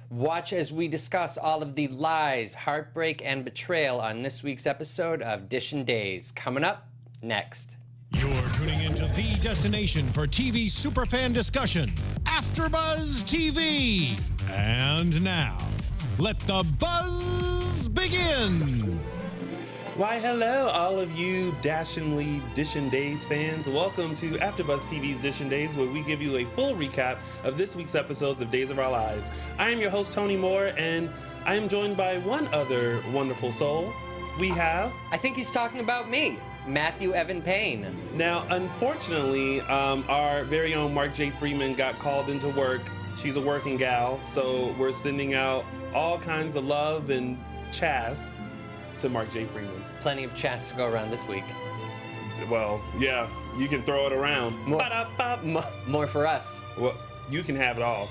Watch as we discuss all of the lies, heartbreak, and betrayal on this week's episode of DISHIN Days. Coming up next. You're tuning into the destination for TV superfan discussion, AfterBuzz TV. And now, let the buzz begin. Why, hello, all of you dashingly DISHIN Days fans. Welcome to AfterBuzz TV's DISHIN Days, where we give you a full recap of this week's episodes of Days of Our Lives. I am your host, Tony Moore, and I am joined by one other wonderful soul. We have... I think he's talking about me, Matthew Evan Paine. Now, unfortunately, our very own Mark J. Freeman got called into work. She's a working gal, so we're sending out all kinds of love and chass to Mark J. Freeman. Plenty of chats to go around this week. Well, yeah, you can throw it around. More for us. Well, you can have it all.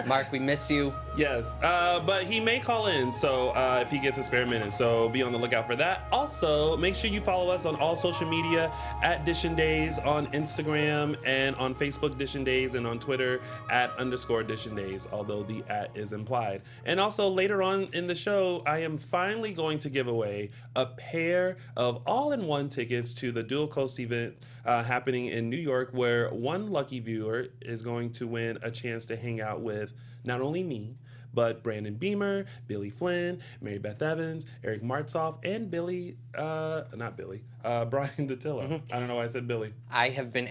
Mark, we miss you. Yes, but he may call in, so if he gets a spare minute, so be on the lookout for that. Also, make sure you follow us on all social media at DISHIN Days on Instagram and on Facebook DISHIN Days and on Twitter at _DISHIN Days, although the at is implied. And also later on in the show, I am finally going to give away a pair of all-in-one tickets to the Dual Coast event happening in New York, where one lucky viewer is going to win a chance to hang out with not only me, but Brandon Beamer, Billy Flynn, Mary Beth Evans, Eric Martzoff, and Brian Dattilo. Mm-hmm. I don't know why I said Billy. I have been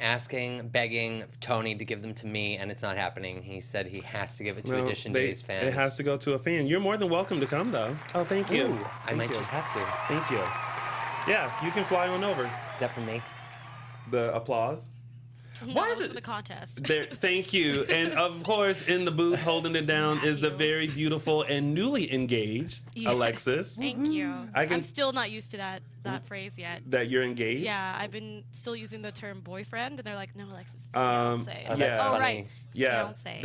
begging Tony to give them to me, and it's not happening. He said he has to give it to a DISHIN Days fan. It has to go to a fan. You're more than welcome to come, though. Oh, thank you. Ooh, I might just have to. Thank you. Yeah, you can fly on over. Is that for me? The applause. Why is it for the contest? Thank you. And of course, in the booth holding it down is the very beautiful and newly engaged Alexis. Thank you. I'm still not used to that phrase yet. That you're engaged? Yeah, I've been still using the term boyfriend, and they're like, no, Alexis, it's fiance. Oh, that's funny. Right. Yeah, fiance.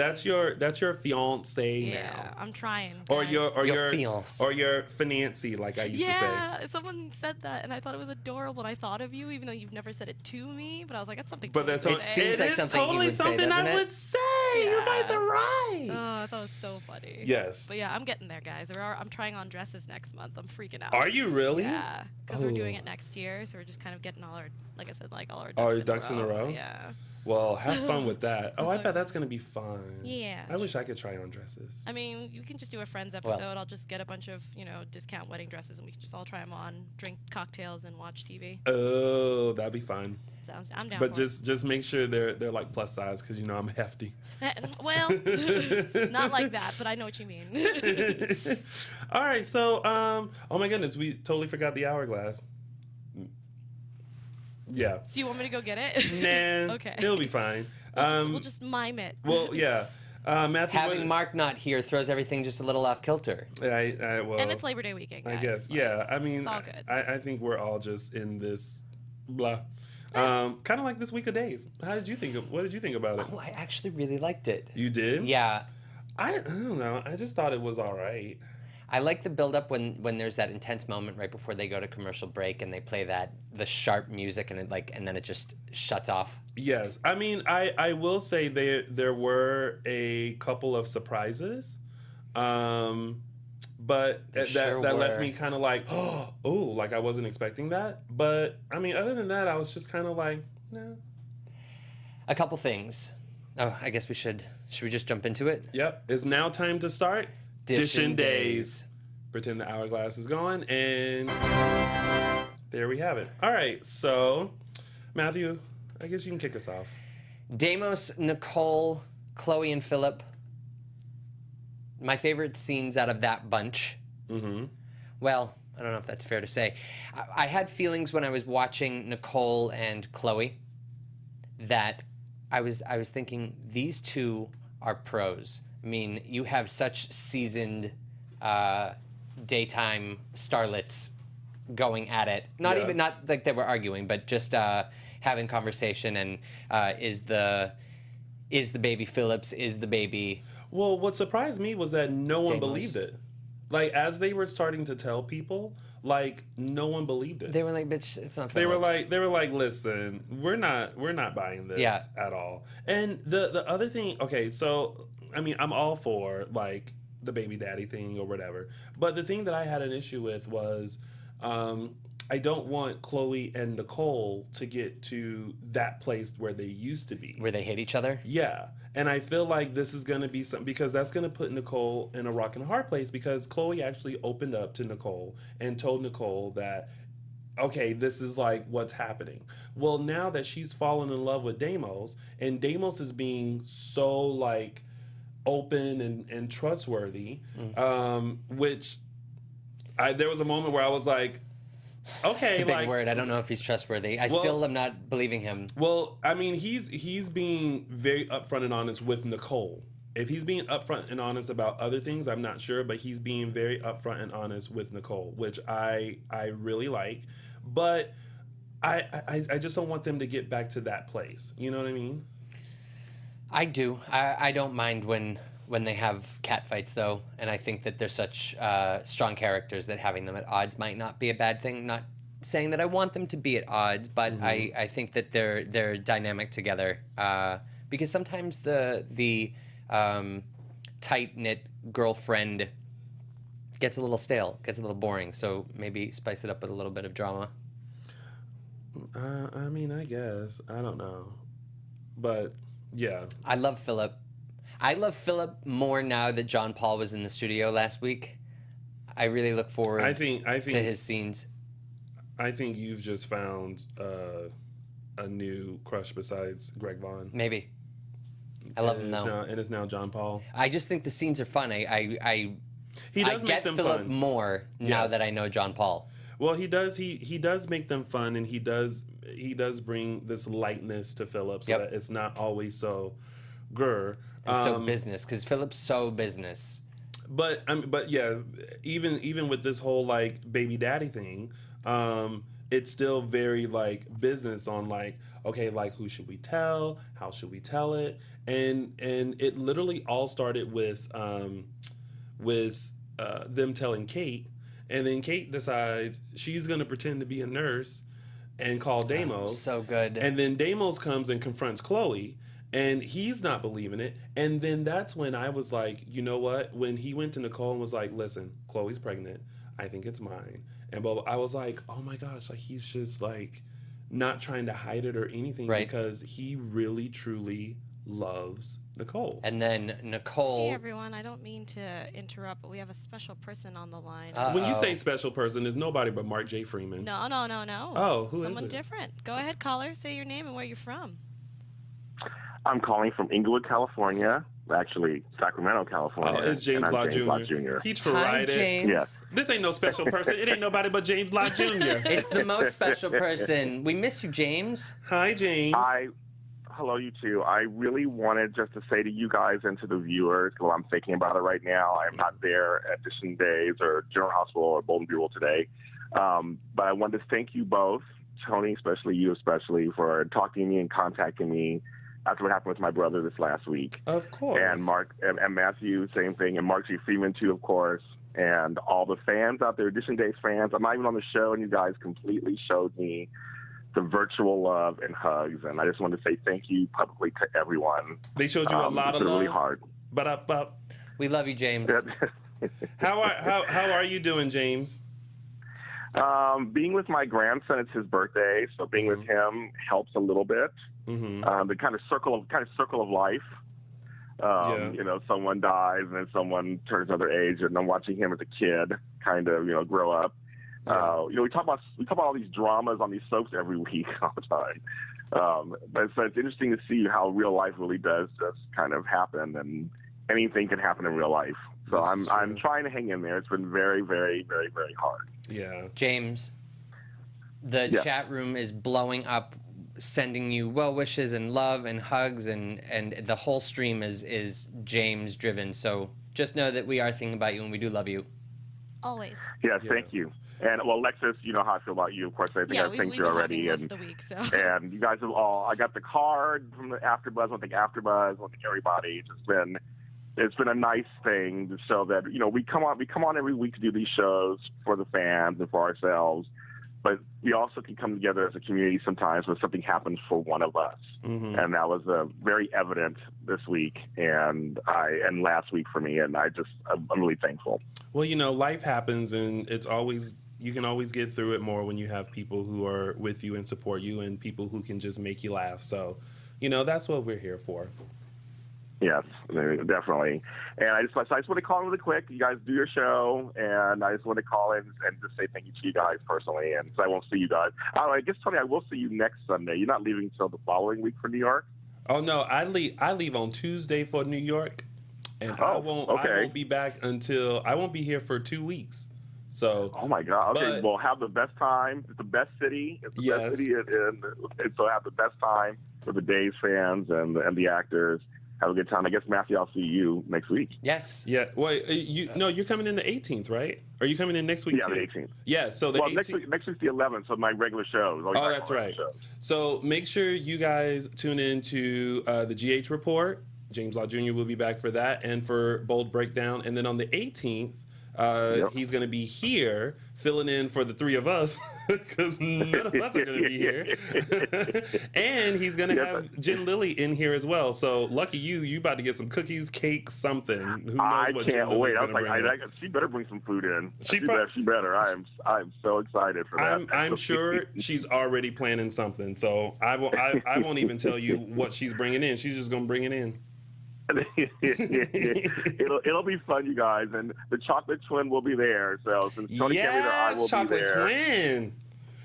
that's your fiance now. Yeah, I'm trying. Or guys. your fiance. Or your financy, like I used to say. Yeah, someone said that, and I thought it was adorable, and I thought of you, even though you've never said it to me. But I was like, that's something. But that's it seems like something he would say, doesn't I it? would say. Yeah. You guys are right. Oh, I thought it was so funny. Yes. But yeah, I'm getting there, guys. I'm trying on dresses next month. I'm freaking out. Are you really? Yeah, because we're doing it next year, so we're just kind of getting all our, like I said, all our ducks in a row. Yeah. Well, have fun with that. Oh, I bet that's gonna be fun. Yeah. I wish I could try on dresses. I mean, you can just do a Friends episode. I'll just get a bunch of, discount wedding dresses, and we can just all try them on, drink cocktails, and watch TV. Oh, that'd be fun. I'm down. But for just make sure they're like plus size, because I'm hefty. Well, not like that, but I know what you mean. All right, so oh my goodness, we totally forgot the hourglass. Yeah. Do you want me to go get it? Nah. Okay. It'll be fine. We'll just mime it. Well, yeah. Matthew, Having Mark not here throws everything just a little off kilter. well, And it's Labor Day weekend, guys. I guess. Yeah. I mean, it's all good. I think we're all just in this blah. Kind of like this week of days. What did you think about it? Oh, I actually really liked it. You did? Yeah. I don't know. I just thought it was all right. I like the build-up when there's that intense moment right before they go to commercial break and they play the sharp music and then it just shuts off. Yes, I mean I will say there were a couple of surprises, but that left me kind of like oh like I wasn't expecting that. But I mean other than that I was just kind of like no. A couple things. Oh, I guess should we just jump into it? Yep, it's now time to start. DISHIN Days. Pretend the hourglass is gone, and there we have it. All right, so Matthew, I guess you can kick us off. Deimos, Nicole, Chloe, and Philip. My favorite scenes out of that bunch. Mm-hmm. Well, I don't know if that's fair to say. I had feelings when I was watching Nicole and Chloe that I was thinking these two are pros. I mean, you have such seasoned daytime starlets going at it. Not like they were arguing, but just having conversation. And is the baby Phillips? Is the baby? Well, what surprised me was that no one Deimos. believed it. Like as they were starting to tell people, like no one believed it. They were like, "Bitch, it's not." They Phillips. were like, listen, we're not buying this at all. And the other thing, okay, so I mean, I'm all for like the baby daddy thing or whatever. But the thing that I had an issue with was I don't want Chloe and Nicole to get to that place where they used to be. Where they hate each other? Yeah. And I feel like this is going to be something, because that's going to put Nicole in a rock and a hard place, because Chloe actually opened up to Nicole and told Nicole that, okay, this is like what's happening. Well, now that she's fallen in love with Deimos, and Deimos is being so like open and trustworthy, which there was a moment where I was like, okay, It's a big like, word. I don't know if he's trustworthy. I still am not believing him. Well, I mean, he's being very upfront and honest with Nicole. If he's being upfront and honest about other things, I'm not sure, but he's being very upfront and honest with Nicole, which I really like. But I just don't want them to get back to that place. You know what I mean? I do. I don't mind when they have cat fights, though, and I think that they're such strong characters that having them at odds might not be a bad thing. Not saying that I want them to be at odds, but I think that they're dynamic together, because sometimes the tight-knit girlfriend gets a little stale, gets a little boring, so maybe spice it up with a little bit of drama. I mean, I guess. I don't know. But, yeah. I love Philip. I love Philip more now that John Paul was in the studio last week. I really look forward to his scenes. I think you've just found a new crush besides Greg Vaughn. Maybe. I love him though. And it's now John Paul. I just think the scenes are fun. I get get Philip fun more now that I know John Paul. Well, he does make them fun, and he does bring this lightness to Philip, so that it's not always so grr. And so business, because Philip's so business. But yeah, even with this whole like baby daddy thing, it's still very like business on like, okay, like who should we tell? How should we tell it? And it literally all started with them telling Kate, and then Kate decides she's gonna pretend to be a nurse and call Deimos. So good. And then Deimos comes and confronts Chloe, and he's not believing it. And then that's when I was like, you know what? When he went to Nicole and was like, listen, Chloe's pregnant. I think it's mine. And I was like, oh my gosh, like he's just like not trying to hide it or anything, because he really, truly loves Nicole. And then Nicole... Hey everyone, I don't mean to interrupt, but we have a special person on the line. When you say special person, it's nobody but Mark J. Freeman. No. Oh, who is it? Someone different. Go ahead, caller. Say your name and where you're from. I'm calling from Inglewood, California. Actually, Sacramento, California. Oh, it's James Law Jr. He's for Hi, James. Yes. This ain't no special person. It ain't nobody but James Law Jr. It's the most special person. We miss you, James. Hi, James. Hello, you two. I really wanted just to say to you guys and to the viewers, well, I'm thinking about it right now. I'm not there at DISHIN Days or General Hospital or Bolton Bureau today. But I wanted to thank you both, Tony, especially you, for talking to me and contacting me after what happened with my brother this last week. Of course. And Mark and Matthew, same thing. And Mark G. Freeman, too, of course. And all the fans out there, DISHIN Days fans. I'm not even on the show, and you guys completely showed me the virtual love and hugs. And I just wanted to say thank you publicly to everyone. They showed you a lot of love. Really hard. But We love you, James. how are you doing, James? Being with my grandson, it's his birthday, so being with him helps a little bit. The kind of circle of life. You know, someone dies and then someone turns another age, and I'm watching him as a kid kind of, grow up. You know, we talk about all these dramas on these soaps every week all the time. But so it's interesting to see how real life really does just kind of happen, and anything can happen in real life. So I'm trying to hang in there. It's been very, very, very, very hard. Yeah. James, the chat room is blowing up, sending you well wishes and love and hugs, and the whole stream is James driven. So just know that we are thinking about you, and we do love you. Always. Yeah, thank you. And well, Alexis, you know how I feel about you. Of course, I think I've thanked you already. Most of the week, so. And you guys have all. I got the card from the AfterBuzz. I want to thank AfterBuzz. I want to thank everybody. It's been a nice thing to show that we come on every week to do these shows for the fans and for ourselves. but we also can come together as a community sometimes when something happens for one of us. Mm-hmm. And that was very evident this week and last week for me. And I'm really thankful. Well, life happens, and you can always get through it more when you have people who are with you and support you, and people who can just make you laugh. So, that's what we're here for. Yes, definitely. And I just want to call in really quick. You guys do your show, and I just want to call in and just say thank you to you guys personally. And so I won't see you guys. I guess, Tony, I will see you next Sunday. You're not leaving until the following week for New York? Oh, no, I leave on Tuesday for New York, and I won't be back until, I won't be here for 2 weeks. So. Oh my God. Okay. Well, have the best time. It's the best city. It's the best city, and so have the best time for the Days fans and the actors. Have a good time. I guess, Matthew, I'll see you next week. Yes. Yeah. Wait. You're coming in the 18th, right? Are you coming in next week? Yeah, too? the 18th. Yeah. So the 18th. Next week's the 11th. So my regular show. Oh, that's right. So make sure you guys tune in to the GH Report. James Law Jr. will be back for that and for Bold Breakdown. And then on the 18th, he's going to be here filling in for the three of us because none of us are going to be here. And he's going to have Jen Lilly in here as well. So lucky you about to get some cookies, cake, something. Who knows what can't Jen wait. I was bring she better bring some food in. She prob- better. I'm so excited for that. I'm sure she's already planning something. So I won't even tell you what she's bringing in. She's just going to bring it in. It'll be fun, you guys, and the chocolate twin will be there. So since Tony can't be there, I will be there. Twin.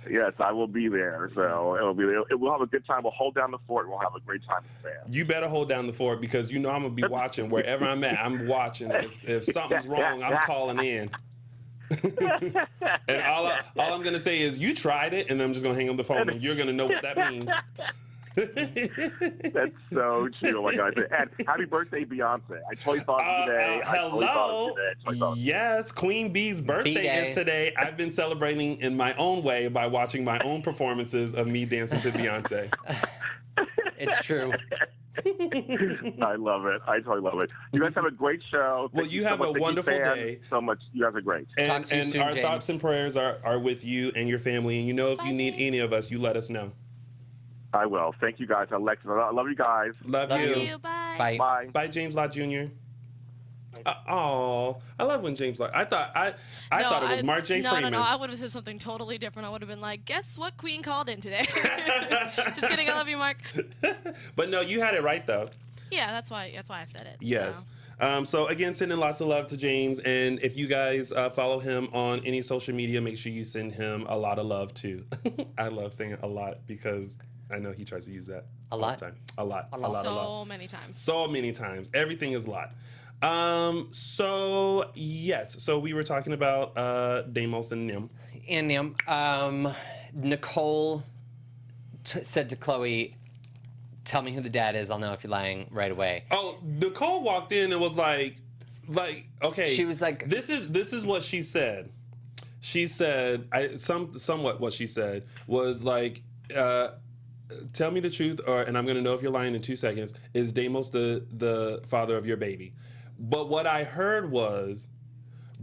Yes, I will be there. So we'll have a good time. We'll hold down the fort. And we'll have a great time with fans. You better hold down the fort because I'm gonna be watching wherever I'm at. I'm watching. If something's wrong, I'm calling in. And all I'm gonna say is you tried it, and I'm just gonna hang up the phone, and you're gonna know what that means. That's so true. Oh my God. And happy birthday, Beyonce. I totally thought of you today. Hello. Yes, Queen Bee's birthday is today. I've been celebrating in my own way by watching my own performances of me dancing to Beyonce. It's true. I love it. I totally love it. You guys have a great show. Well, you have a wonderful day. So much. You guys are great. And soon, our James. thoughts and prayers are with you and your family. And if you need any of us, you let us know. I will. Thank you guys. Alexis, I love you guys. Love you. Bye. Bye. Bye. Bye, James Lott Jr. I love when James Lott. I thought it was Mark J. Freeman. No. I would have said something totally different. I would have been like, guess what Queen called in today? Just kidding. I love you, Mark. But no, you had it right though. Yeah, that's why I said it. Yes. So. So again, sending lots of love to James, and if you guys follow him on any social media, make sure you send him a lot of love too. I love saying a lot because I know he tries to use that A lot? all the time. A lot. So many times. So many times. Everything is a lot. So yes. So we were talking about Deimos and Nim. And Nicole said to Chloe, "Tell me who the dad is. I'll know if you're lying right away." Oh, Nicole walked in and was like, okay. She was like, this is what she said. She said, somewhat what she said was like, tell me the truth, and I'm going to know if you're lying in 2 seconds. Is Deimos the father of your baby? But what I heard was,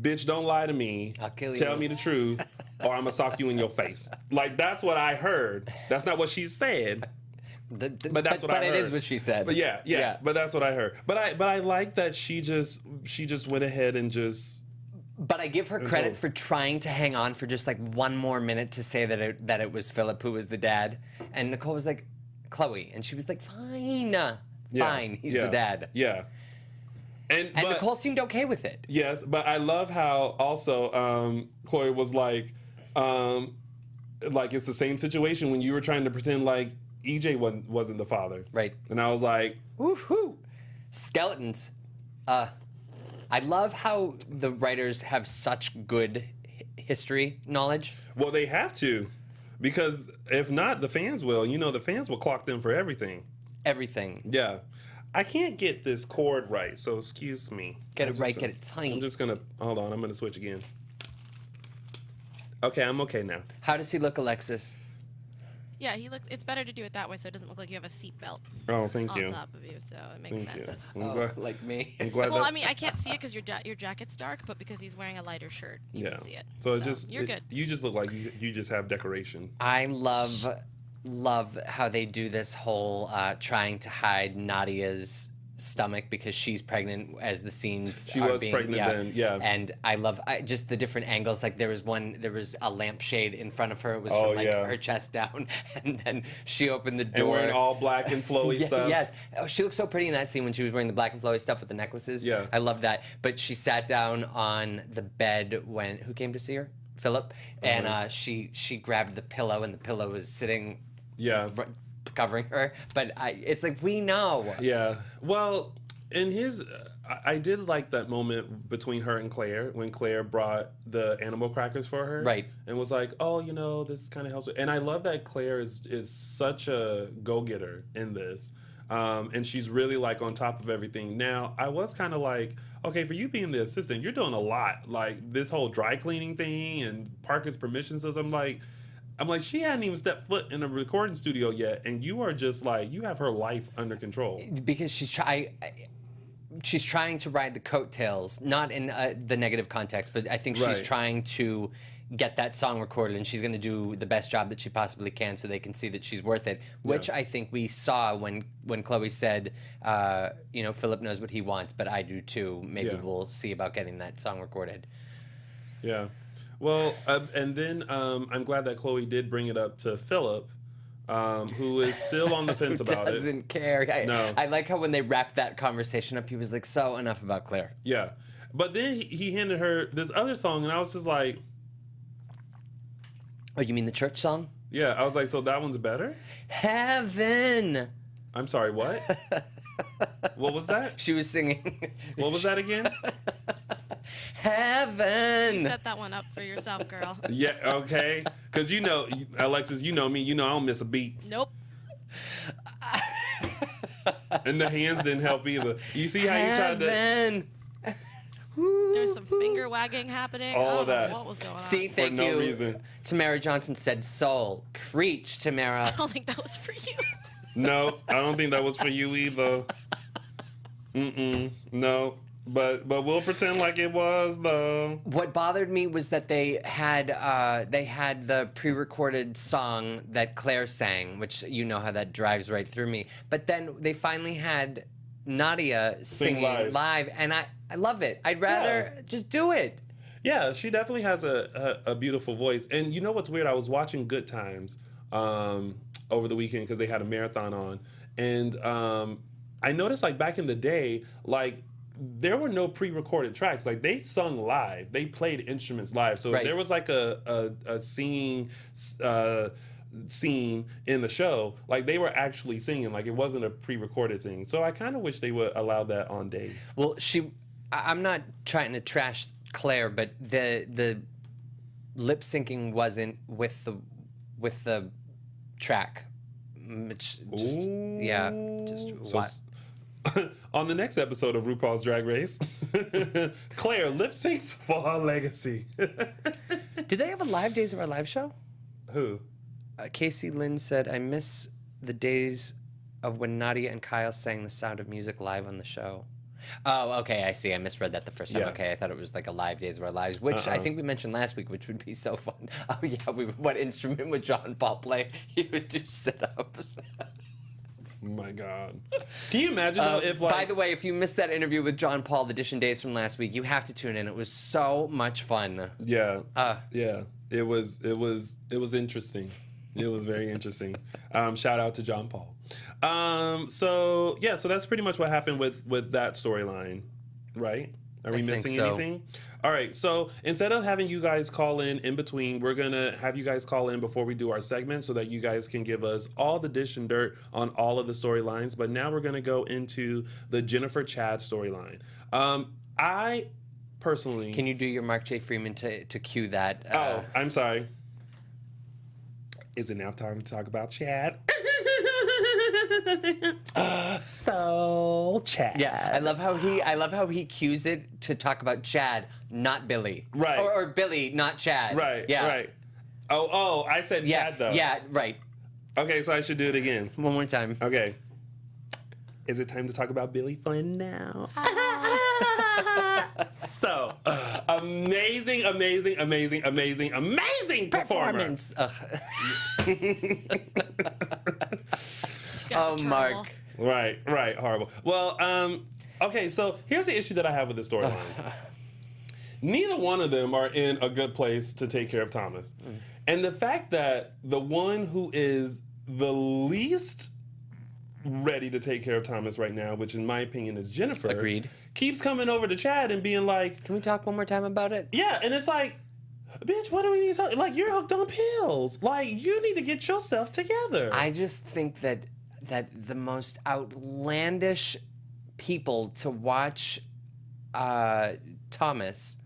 bitch, don't lie to me. I'll kill you. Tell me the truth, or I'm going to sock you in your face. Like, that's what I heard. That's not what she said. But that's what I heard. But it is what she said. But yeah. But that's what I heard. But I like that she just went ahead and just. But I give her credit for trying to hang on for just like one more minute to say that it was Philip who was the dad. And Nicole was like, Chloe. And she was like, fine, he's the dad. Yeah. And Nicole seemed okay with it. Yes, but I love how also Chloe was like it's the same situation when you were trying to pretend like EJ wasn't the father. Right. And I was like, woohoo, skeletons. I love how the writers have such good history knowledge. Well, they have to, because if not, the fans will. The fans will clock them for everything. Everything. Yeah. I can't get this chord right, so excuse me. Get it right, get it tight. I'm just going to, hold on, I'm going to switch again. Okay, I'm okay now. How does he look, Alexis? Yeah, it's better to do it that way so it doesn't look like you have a seatbelt Oh, thank on you. top of you, so it makes Thank sense. you. I'm Oh, glad, like me. I'm glad Well, I that's- mean, I can't see it because your jacket's dark, but because he's wearing a lighter shirt, you can see it. So it just you're good. You just look like you just have decoration. I love how they do this whole trying to hide Nadia's stomach because she's pregnant as the scenes She are was being, pregnant then, yeah. And I love just the different angles. Like there was a lampshade in front of her. It was from like her chest down, and then she opened the door. And wearing all black and flowy stuff. Yes. Oh, she looked so pretty in that scene when she was wearing the black and flowy stuff with the necklaces. Yeah. I love that. But she sat down on the bed when who came to see her? Philip. And she grabbed the pillow, and the pillow was sitting covering her. But it's like, we know. Yeah. Well, in his, I did like that moment between her and Claire when Claire brought the animal crackers for her. Right. And was like, oh, this kind of helps. And I love that Claire is such a go-getter in this. And she's really like on top of everything. Now, I was kind of like, okay, for you being the assistant, you're doing a lot. Like this whole dry cleaning thing and Parker's permission system. I'm like, she hadn't even stepped foot in a recording studio yet, and you are just like, you have her life under control. Because she's trying to ride the coattails, not in the negative context, but I think she's trying to get that song recorded, and she's going to do the best job that she possibly can so they can see that she's worth it, which I think we saw when Chloe said, Philip knows what he wants, but I do too. Maybe we'll see about getting that song recorded. Yeah. Well, and then I'm glad that Chloe did bring it up to Philip, who is still on the fence about it. Doesn't care. I like how when they wrapped that conversation up, he was like, so enough about Claire. Yeah. But then he handed her this other song, and I was just like... Oh, you mean the church song? Yeah, I was like, so that one's better? Heaven! I'm sorry, what? What was that? She was singing. What was that again? Heaven! You set that one up for yourself, girl. Yeah, okay. Because Alexis, you know me. You know I don't miss a beat. Nope. And the hands didn't help either. You see how you tried to... Heaven! There's some finger wagging happening. All of I don't that. know what was going on. See, thank no you. reason. Tamara Johnson said soul. Preach, Tamara. I don't think that was for you. No, I don't think that was for you either. No. But we'll pretend like it was, though. What bothered me was that they had the pre-recorded song that Claire sang, which you know how that drives right through me. But then they finally had Nadia singing live, and I love it. I'd rather just do it. Yeah, she definitely has a beautiful voice. And you know what's weird? I was watching Good Times over the weekend because they had a marathon on, and I noticed like back in the day, like there were no pre-recorded tracks. Like they sung live, they played instruments live. So if there was like a scene in the show, like they were actually singing, like it wasn't a pre-recorded thing. So I kind of wish they would allow that on Days. Well, I'm not trying to trash Claire, but the lip syncing wasn't with the track. It's just what. On the next episode of RuPaul's Drag Race, Claire lip syncs for her legacy. Did they have a live Days of Our Live show? Who? Casey Lynn said, I miss the days of when Nadia and Kyle sang The Sound of Music live on the show. Oh, okay, I see. I misread that the first time. Yeah. Okay, I thought it was like a live Days of Our Lives, which I think we mentioned last week, which would be so fun. Oh, yeah, what instrument would John Paul play? He would do sit-ups. Oh my God. Can you imagine though, if like... By the way, if you missed that interview with John Paul, the DISHIN Days from last week, you have to tune in. It was so much fun. Yeah. Yeah. It was interesting. It was very interesting. Shout out to John Paul. So that's pretty much what happened with that storyline, right? Are we missing anything? All right, so instead of having you guys call in between, we're going to have you guys call in before we do our segment so that you guys can give us all the dish and dirt on all of the storylines. But now we're going to go into the Jennifer Chad storyline. I personally... Can you do your Mark J. Freeman to cue that? I'm sorry. Is it now time to talk about Chad? So Chad. Yeah, I love how he cues it to talk about Chad, not Billy. Right. Or Billy, not Chad. Right. Yeah. Right. Oh, I said Chad though. Yeah, right. Okay, so I should do it again. One more time. Okay. Is it time to talk about Billy Flynn now? So, amazing performer. Performance. Ugh. You guys Oh, are terrible. Mark. Right, horrible. Well, okay, so here's the issue that I have with the storyline. Neither one of them are in a good place to take care of Thomas. And the fact that the one who is the least ready to take care of Thomas right now, which in my opinion is Jennifer, Agreed. keeps coming over to Chad and being like, Can we talk one more time about it? yeah, and it's like, bitch, what do we need to talk? Like, you're hooked on pills. Like, you need to get yourself together. I just think that the most outlandish people to watch Thomas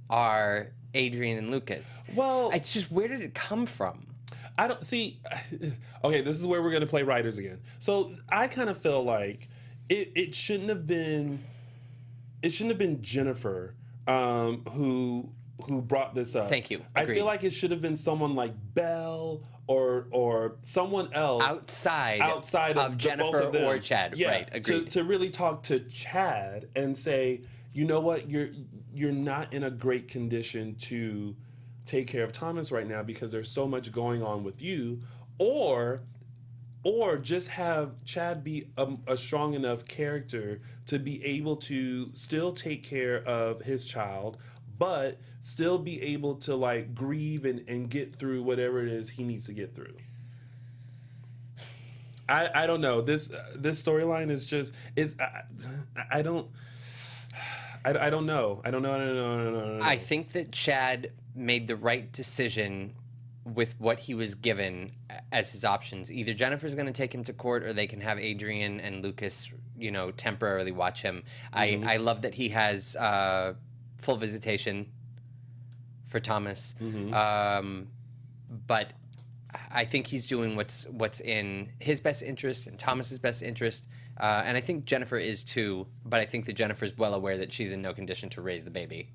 are Adrian and Lucas. Well, It's just, where did it come from? I don't see. Okay, this is where we're gonna play writers again. So I kind of feel like it shouldn't have been. It shouldn't have been Jennifer who brought this up. Thank you. I Agreed. feel like it should have been someone like Belle or someone else Outside of of the both Jennifer of them. or Chad. Yeah, Right, agreed. To really talk to Chad and say, you know what, you're not in a great condition to take care of Thomas right now because there's so much going on with you, or just have Chad be a strong enough character to be able to still take care of his child, but still be able to like grieve and get through whatever it is he needs to get through. I don't know. This storyline is just I don't know. I don't know. I think that Chad made the right decision with what he was given as his options. Either Jennifer's going to take him to court, or they can have Adrian and Lucas, temporarily watch him. I love that he has full visitation for Thomas, but I think he's doing what's in his best interest and Thomas's best interest. And I think Jennifer is too, but I think that Jennifer's well aware that she's in no condition to raise the baby.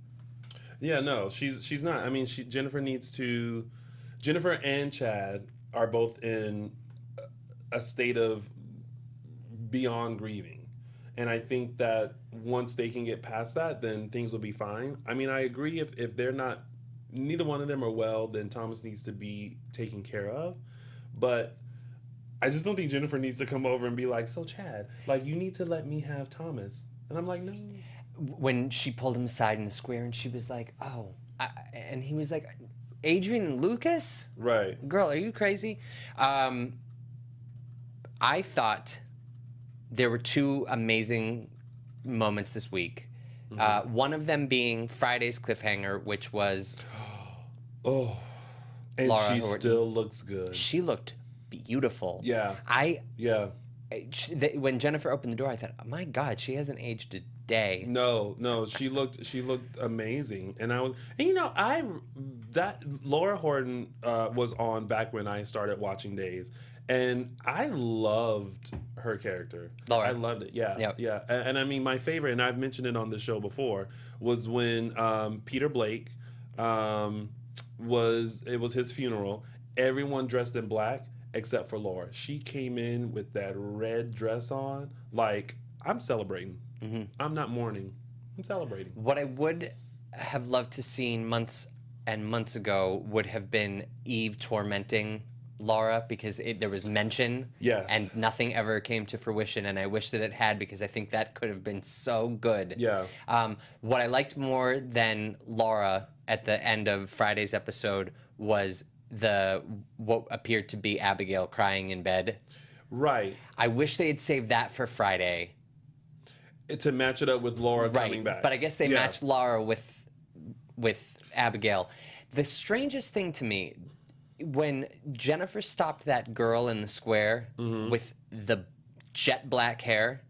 Yeah, no, she's not. I mean, Jennifer and Chad are both in a state of beyond grieving. And I think that once they can get past that, then things will be fine. I mean, I agree if they're not, neither one of them are well, then Thomas needs to be taken care of. But I just don't think Jennifer needs to come over and be like, so Chad, like, you need to let me have Thomas. And I'm like, no. When she pulled him aside in the square and she was like, and he was like, Adrian and Lucas? Right. Girl, are you crazy? I thought there were two amazing moments this week. One of them being Friday's cliffhanger, which was Oh. And Laura she Horton. still looks good. She looked beautiful. Yeah. Yeah. When Jennifer opened the door, I thought, oh my God, she hasn't aged a day. No, she looked amazing, and Laura Horton was on back when I started watching Days, and I loved her character. Laura. I loved it. Yeah, Yep. yeah. And I mean, my favorite, and I've mentioned it on the show before, was when Peter Blake was his funeral. Everyone dressed in black except for Laura. She came in with that red dress on. Like, I'm celebrating. Mm-hmm. I'm not mourning. I'm celebrating. What I would have loved to seen months and months ago would have been Eve tormenting Laura, because there was mention, Yes. and nothing ever came to fruition, and I wish that it had, because I think that could have been so good. Yeah. What I liked more than Laura at the end of Friday's episode was what appeared to be Abigail crying in bed. Right. I wish they had saved that for Friday. To match it up with Laura coming back. But I guess they matched Laura with Abigail. The strangest thing to me, when Jennifer stopped that girl in the square with the jet black hair,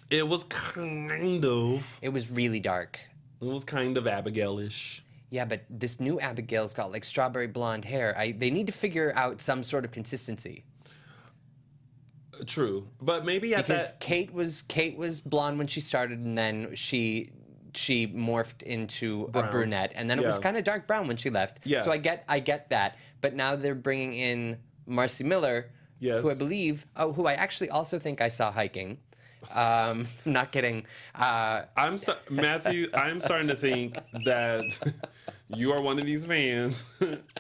It was kind of really dark. Abigail-ish. Yeah, but this new Abigail's got like strawberry blonde hair. They need to figure out some sort of consistency. True, but maybe Because Kate was blonde when she started, and then she morphed into a Brown. brunette, and then it was Yeah. kind of dark brown when she left. Yeah. So I get that, but now they're bringing in Marcy Miller, Yes. who I believe, who I actually also think I saw hiking. Not kidding. Matthew, I'm starting to think that you are one of these fans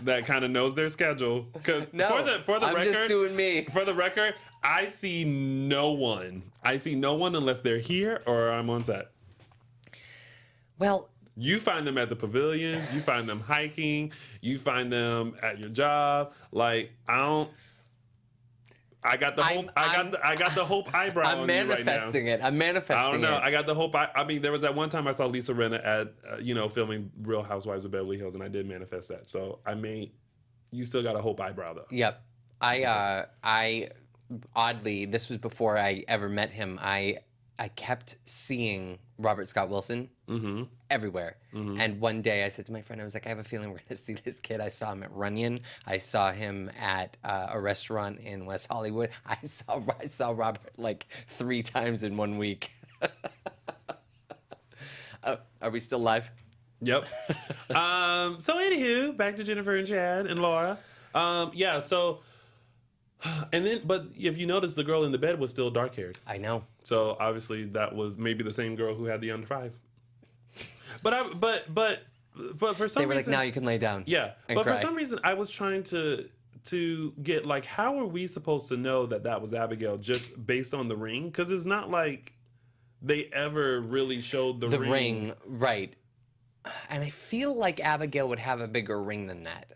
that kind of knows their schedule. Because No, for the I'm record, just doing me. For the record, I see no one. I see no one unless they're here or I'm on set. Well, You find them at the pavilions. You find them hiking. You find them at your job. Like I got the hope. I got the hope eyebrow. I'm on manifesting you right now. it. I'm manifesting I don't know. it. I got the hope. I mean, there was that one time I saw Lisa Rinna at filming Real Housewives of Beverly Hills, and I did manifest that. So you still got a hope eyebrow though. Yep. I oddly, this was before I ever met him. I kept seeing Robert Scott Wilson everywhere. And one day I said to my friend, I was like, I have a feeling we're going to see this kid. I saw him at Runyon. I saw him at a restaurant in West Hollywood. I saw Robert like 3 times in 1 week. Are we still live? Yep. So anywho, back to Jennifer and Chad and Laura. Yeah. So, and then, but if you notice, the girl in the bed was still dark haired. I know. So obviously that was maybe the same girl who had the under 5. But for some They were like, reason, now you can lay down. yeah. and But cry. for some reason, I was trying to get like, how are we supposed to know that was Abigail just based on the ring? Because it's not like they ever really showed the ring, right? And I feel like Abigail would have a bigger ring than that.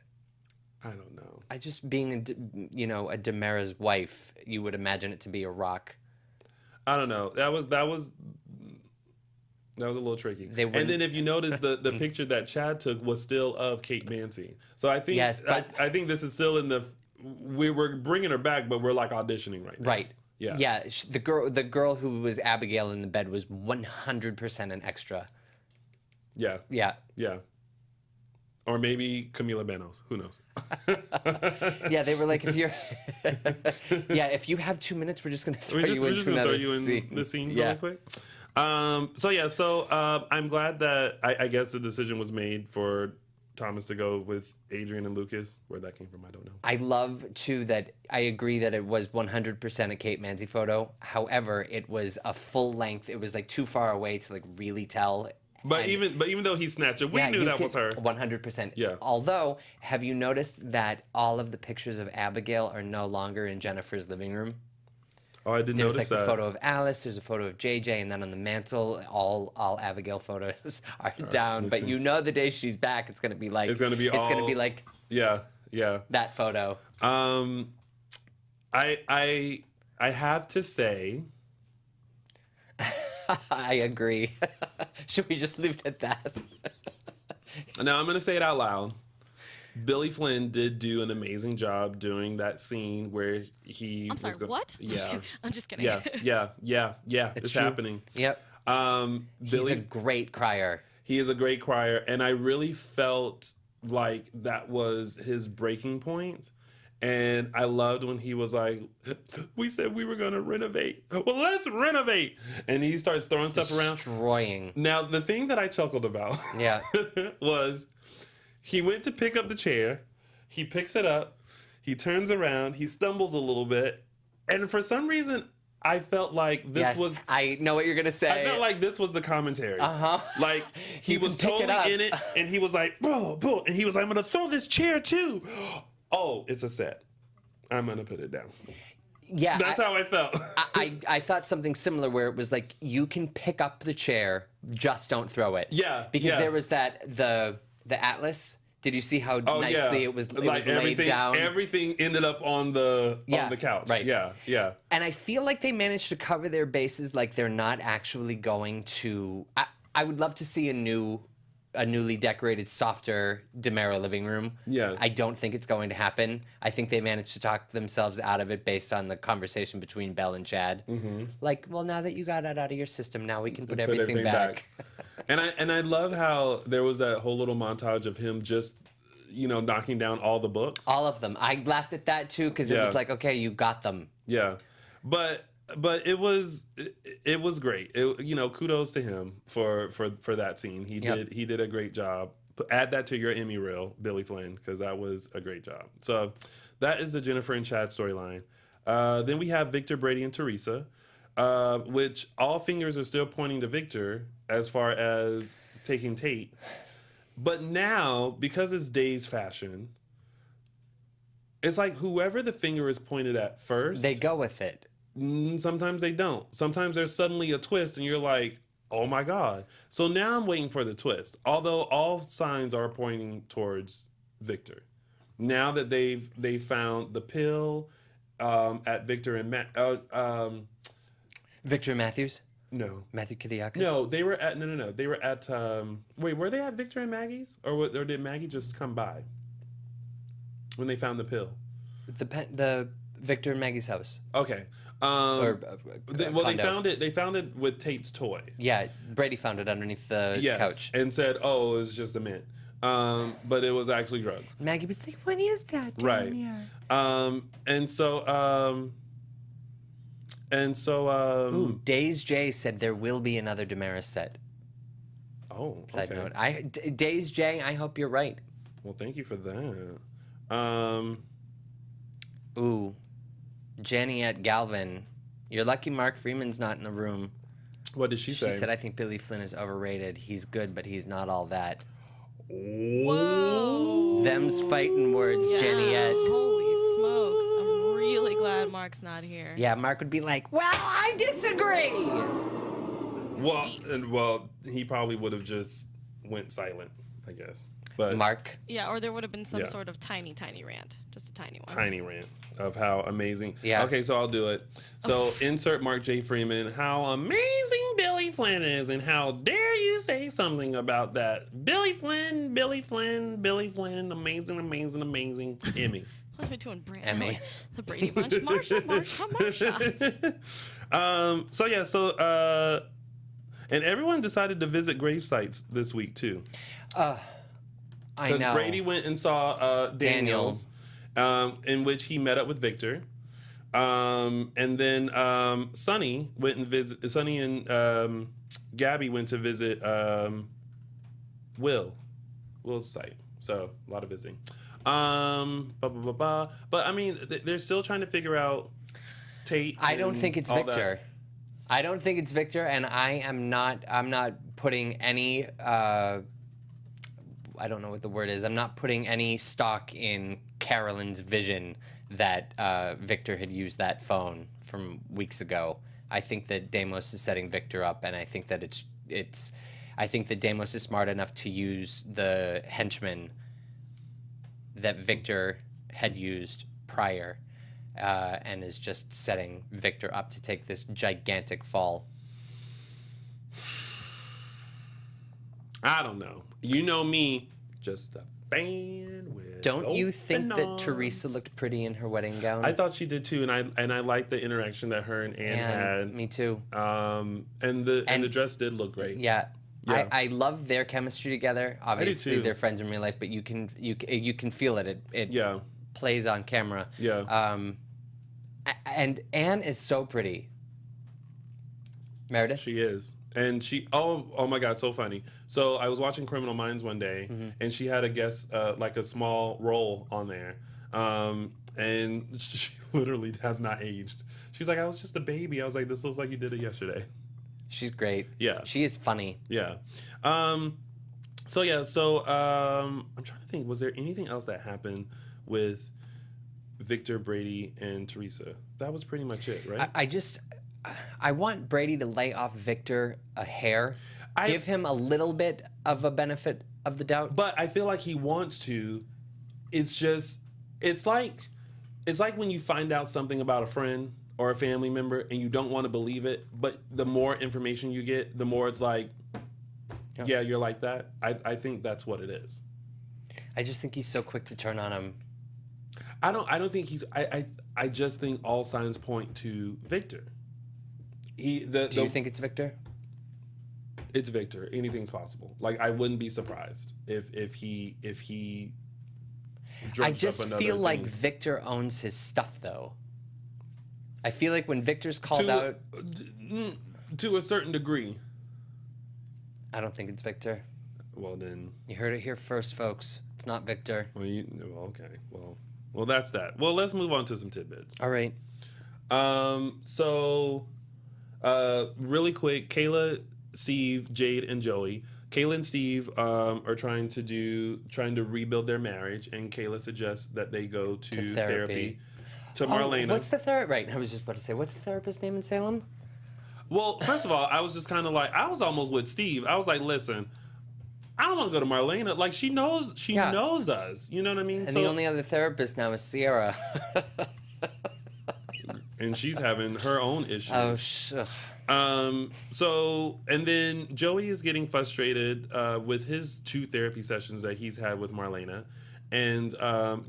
I don't know. I just being a Demara's wife, you would imagine it to be a rock. I don't know. That was a little tricky. And then if you notice, the picture that Chad took was still of Kate Mansi. So I think Yes, but I think this is still in the we were bringing her back, but we're like auditioning right now. right. Yeah. Yeah. The girl who was Abigail in the bed was 100% an extra. Yeah. Yeah. Yeah. Or maybe Camila Benos. Who knows? Yeah, they were like, if you have 2 minutes, we're just gonna throw you we're just into gonna throw another you in scene. the scene Yeah. really quick. So I'm glad that I guess the decision was made for Thomas to go with Adrian and Lucas. Where that came from, I don't know. I love too that I agree that it was 100% a Kate Mansi photo. However, it was a full length. It was like too far away to like really tell. But And- even though he snatched it, we knew you that was her. 100%. Yeah. Although, have you noticed that all of the pictures of Abigail are no longer in Jennifer's living room? Oh, I didn't There's notice like that. the photo of Alice, there's a photo of JJ, and then on the mantle, all Abigail photos are down. But you know the day she's back, it's gonna be like gonna be like Yeah, yeah. that photo. I have to say, I agree. Should we just leave it at that? now I'm gonna say it out loud. Billy Flynn did do an amazing job doing that scene where he I'm sorry, what? Yeah. I'm just kidding. Yeah. It's true. happening. Yep. He's Billy, a great crier. he is a great crier, and I really felt like that was his breaking point. And I loved when he was like, "We said we were gonna renovate. Well, let's renovate." And he starts throwing stuff around. Destroying. Now, the thing that I chuckled about Yeah. was he went to pick up the chair. He picks it up. He turns around. He stumbles a little bit. And for some reason, I felt like this Yes, was... I know what you're gonna say. I felt like this was the commentary. Uh-huh. Like, he You was can pick it totally up. in it. And he was like, bro. And he was like, I'm going to throw this chair too. Oh, it's a set. I'm going to put it down. Yeah. That's how I felt. I thought something similar where it was like, you can pick up the chair, just don't throw it. Yeah, Because yeah. there was the Atlas. Did you see how nicely it was laid down? Everything ended up on the couch. Right. Yeah. And I feel like they managed to cover their bases, like they're not actually going to... I would love to see a newly decorated, softer Demara living room. Yes. I don't think it's going to happen. I think they managed to talk themselves out of it based on the conversation between Belle and Chad. Mm-hmm. Like, well, now that you got it out of your system, now we can put everything back. And I love how there was that whole little montage of him just, knocking down all the books. All of them. I laughed at that too because it Yeah. was like, okay, you got them. Yeah. But it was great. Kudos to him for that scene. He did a great job. Add that to your Emmy reel, Billy Flynn, because that was a great job. So that is the Jennifer and Chad storyline. Then we have Victor, Brady, and Teresa, which all fingers are still pointing to Victor as far as taking Tate. But now, because it's Days fashion, it's like whoever the finger is pointed at first, They go with it. Sometimes they don't. Sometimes there's suddenly a twist and you're like, oh my God. So now I'm waiting for the twist. Although all signs are pointing towards Victor. Now that they've found the pill at Victor and Victor Matthews? No. Matthew Kiliakis? No, they were at no. They were at wait, were they at Victor and Maggie's? Or did Maggie just come by when they found the pill? The Victor and Maggie's house. Okay. They found it. They found it with Tate's toy. Yeah, Brady found it underneath the couch. And said, "Oh, it was just a mint," but it was actually drugs. Maggie was like, "What is that down Right. there?" Ooh, Days J said there will be another Damaris set. Oh, Side okay. note. Days J, I hope you're right. Well, thank you for that. Ooh, Janiette Galvin. You're lucky Mark Freeman's not in the room. What did she say? She said, I think Billy Flynn is overrated. He's good, but he's not all that. Whoa. Them's fighting words, Yeah. Janiette. Holy smokes. I'm really glad Mark's not here. Yeah, Mark would be like, well, I disagree. Well, he probably would have just went silent, I guess. But Mark. Yeah, or there would have been some Yeah. sort of tiny rant. Just a tiny one. tiny rant of how amazing. Yeah. Okay, so I'll do it. So insert Mark J. Freeman, how amazing Billy Flynn is, and how dare you say something about that. Billy Flynn, amazing, amazing, amazing. Emmy. What are we doing, Brand? Emmy. The Brady Bunch. Marsha. And everyone decided to visit grave sites this week too. I Because know. Brady went and saw Daniels, in which he met up with Victor. And then Sonny went and visit. Sonny and Gabby went to visit Will's site. So a lot of visiting. But I mean, they're still trying to figure out Tate. I don't and think it's all Victor. that. I don't think it's Victor, and I'm not putting any I don't know what the word is. I'm not putting any stock in Carolyn's vision that Victor had used that phone from weeks ago. I think that Deimos is setting Victor up, and I think that I think that Deimos is smart enough to use the henchman that Victor had used prior, and is just setting Victor up to take this gigantic fall. I don't know. You know me, just a fan with. Don't you think that open Teresa arms. looked pretty in her wedding gown? I thought she did too, and I liked the interaction that her and Anne had. Me too. And the dress did look great. Yeah. Yeah. I love their chemistry together. Obviously, too. they're friends in real life, but you can feel it. It Yeah. plays on camera. Yeah. And Anne is so pretty. Meredith. She is. And she, oh my God, so funny. So I was watching Criminal Minds one day, and she had a guest, like a small role on there. And she literally has not aged. She's like, I was just a baby. I was like, this looks like you did it yesterday. She's great. Yeah. She is funny. Yeah. I'm trying to think, was there anything else that happened with Victor, Brady, and Teresa? That was pretty much it, right? I want Brady to lay off Victor a hair. Give him a little bit of a benefit of the doubt. But I feel like he wants to. It's like when you find out something about a friend or a family member and you don't want to believe it, but the more information you get, the more it's like, yeah, you're like that. I think that's what it is. I just think he's so quick to turn on him. I don't think he's. I just think all signs point to Victor. Do you think it's Victor? It's Victor. Anything's possible. Like, I wouldn't be surprised if he. I just feel like Victor owns his stuff, though. I feel like when Victor's called out, to a certain degree. I don't think it's Victor. Well, then You heard it here first, folks. It's not Victor. okay. Well, that's that. Well, let's move on to some tidbits. All right. So, really quick, Kayla, Steve, Jade, and Joey. Kayla and Steve are trying to rebuild their marriage, and Kayla suggests that they go to therapy. To Marlena. What's the therapist? Right, I was just about to say, what's the therapist's name in Salem? Well, first of all, I was just kind of like, I was almost with Steve. I was like, listen, I don't want to go to Marlena. Like, she knows us. You know what I mean? And the only other therapist now is Sierra. And she's having her own issues. Oh, So, and then Joey is getting frustrated with his 2 therapy sessions that he's had with Marlena. And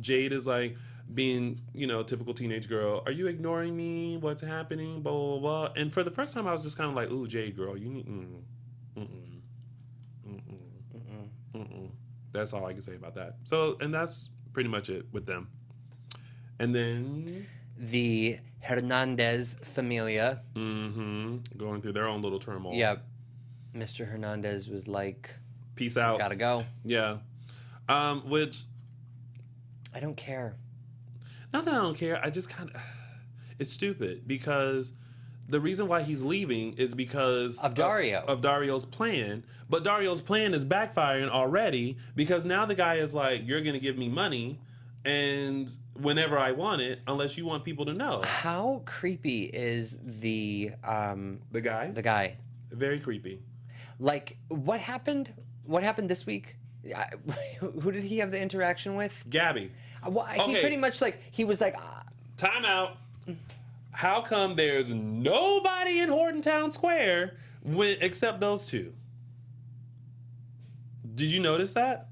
Jade is like, being, typical teenage girl, are you ignoring me? What's happening? Blah, blah, blah. And for the first time, I was just kind of like, ooh, Jade girl, you need, That's all I can say about that. So, and that's pretty much it with them. And then... the Hernandez familia. Going through their own little turmoil. Yep. Mr. Hernandez was like... peace out. Gotta go. Yeah. Which... I don't care. Not that I don't care. I just kind of... It's stupid because the reason why he's leaving is because... of Dario. Of Dario's plan. But Dario's plan is backfiring already because now the guy is like, you're going to give me money and whenever I want it, unless you want people to know. How creepy is the guy? The guy. Very creepy. Like, what happened? What happened this week? Who did he have the interaction with? Gabby. Well, he pretty much he was like... Time out. How come there's nobody in Horton Town Square except those 2? Did you notice that?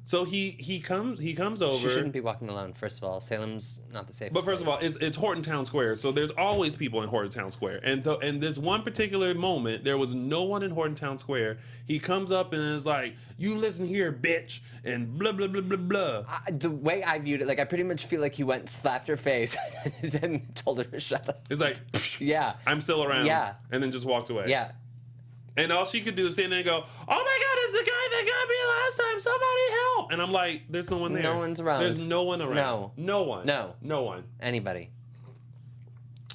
So he comes over. She shouldn't be walking alone. First of all, Salem's not the safest. But first place. of all, it's Horton Town Square, so there's always people in Horton Town Square. And this one particular moment, there was no one in Horton Town Square. He comes up and is like, "You listen here, bitch," and blah blah blah blah blah. The way I viewed it, I pretty much feel like he went and slapped her face and told her to shut up. It's like, yeah, I'm still around. Yeah, and then just walked away. Yeah. And all she could do is stand there and go, "Oh my God, it's the guy that got me last time. Somebody help!" And I'm like, "There's no one there. No one's around. There's no one around. No one. No one. Anybody."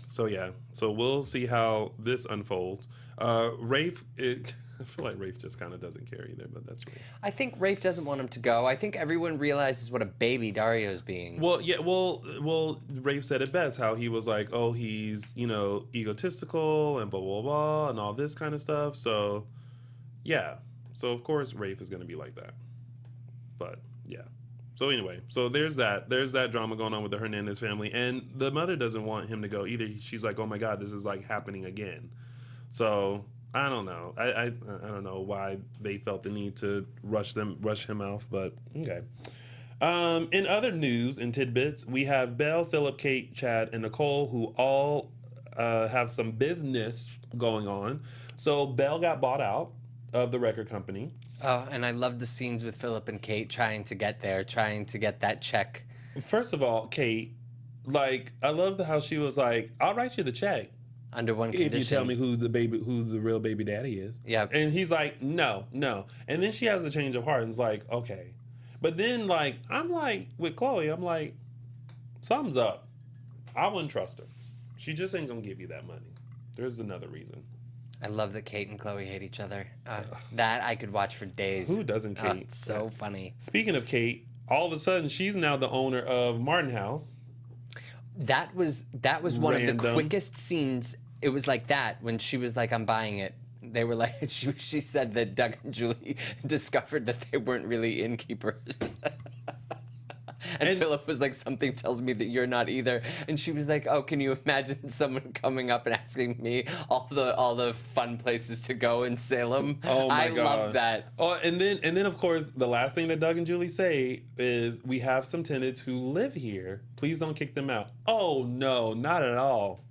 So yeah. So we'll see how this unfolds. Rafe, I feel like Rafe just kind of doesn't care either, but that's Rafe. I think Rafe doesn't want him to go. I think everyone realizes what a baby Dario's being. Well, yeah. Well, Rafe said it best. How he was like, "Oh, he's egotistical and blah blah blah and all this kind of stuff." So, yeah. So of course Rafe is going to be like that. But yeah. So anyway, so there's that drama going on with the Hernandez family, and the mother doesn't want him to go either. She's like, "Oh my God, this is like happening again." So I don't know. I don't know why they felt the need to rush him off, but okay. In other news and tidbits, we have Belle, Philip, Kate, Chad, and Nicole, who all have some business going on. So Belle got bought out of the record company. Oh, and I love the scenes with Philip and Kate trying to get that check. First of all, Kate, I love how she was like, "I'll write you the check. Under one condition. If you tell me who the real baby daddy is." Yeah. And he's like, no. And then she has a change of heart and is like, okay. But then, I'm like, with Chloe, I'm like, something's up. I wouldn't trust her. She just ain't gonna give you that money. There's another reason. I love that Kate and Chloe hate each other. That I could watch for days. Who doesn't, Kate? It's so funny. Speaking of Kate, all of a sudden, she's now the owner of Martin House. That was one of the quickest scenes. It was like that when she was like, "I'm buying it." They were like, she said that Doug and Julie discovered that they weren't really innkeepers. And Philip was like, "Something tells me that you're not either." And she was like, "Oh, can you imagine someone coming up and asking me all the fun places to go in Salem?" Oh my God. I love that. Oh, and then of course the last thing that Doug and Julie say is, "We have some tenants who live here. Please don't kick them out." Oh no, not at all.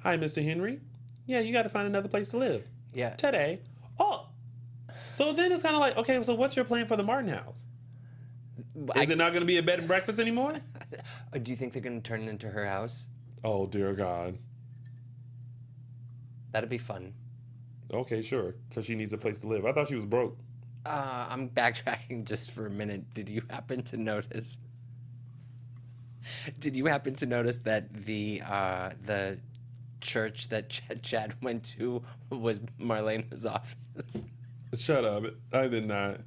"Hi, Mr. Henry. Yeah, you got to find another place to live." Yeah. Today. Oh. So then it's kind of like, okay, so what's your plan for the Martin House? Is it not going to be a bed and breakfast anymore? Do you think they're going to turn it into her house? Oh, dear God. That'd be fun. Okay, sure. Because she needs a place to live. I thought she was broke. I'm backtracking just for a minute. Did you happen to notice Did you happen to notice that the church that Chad went to was Marlena's office? Shut up. I did not.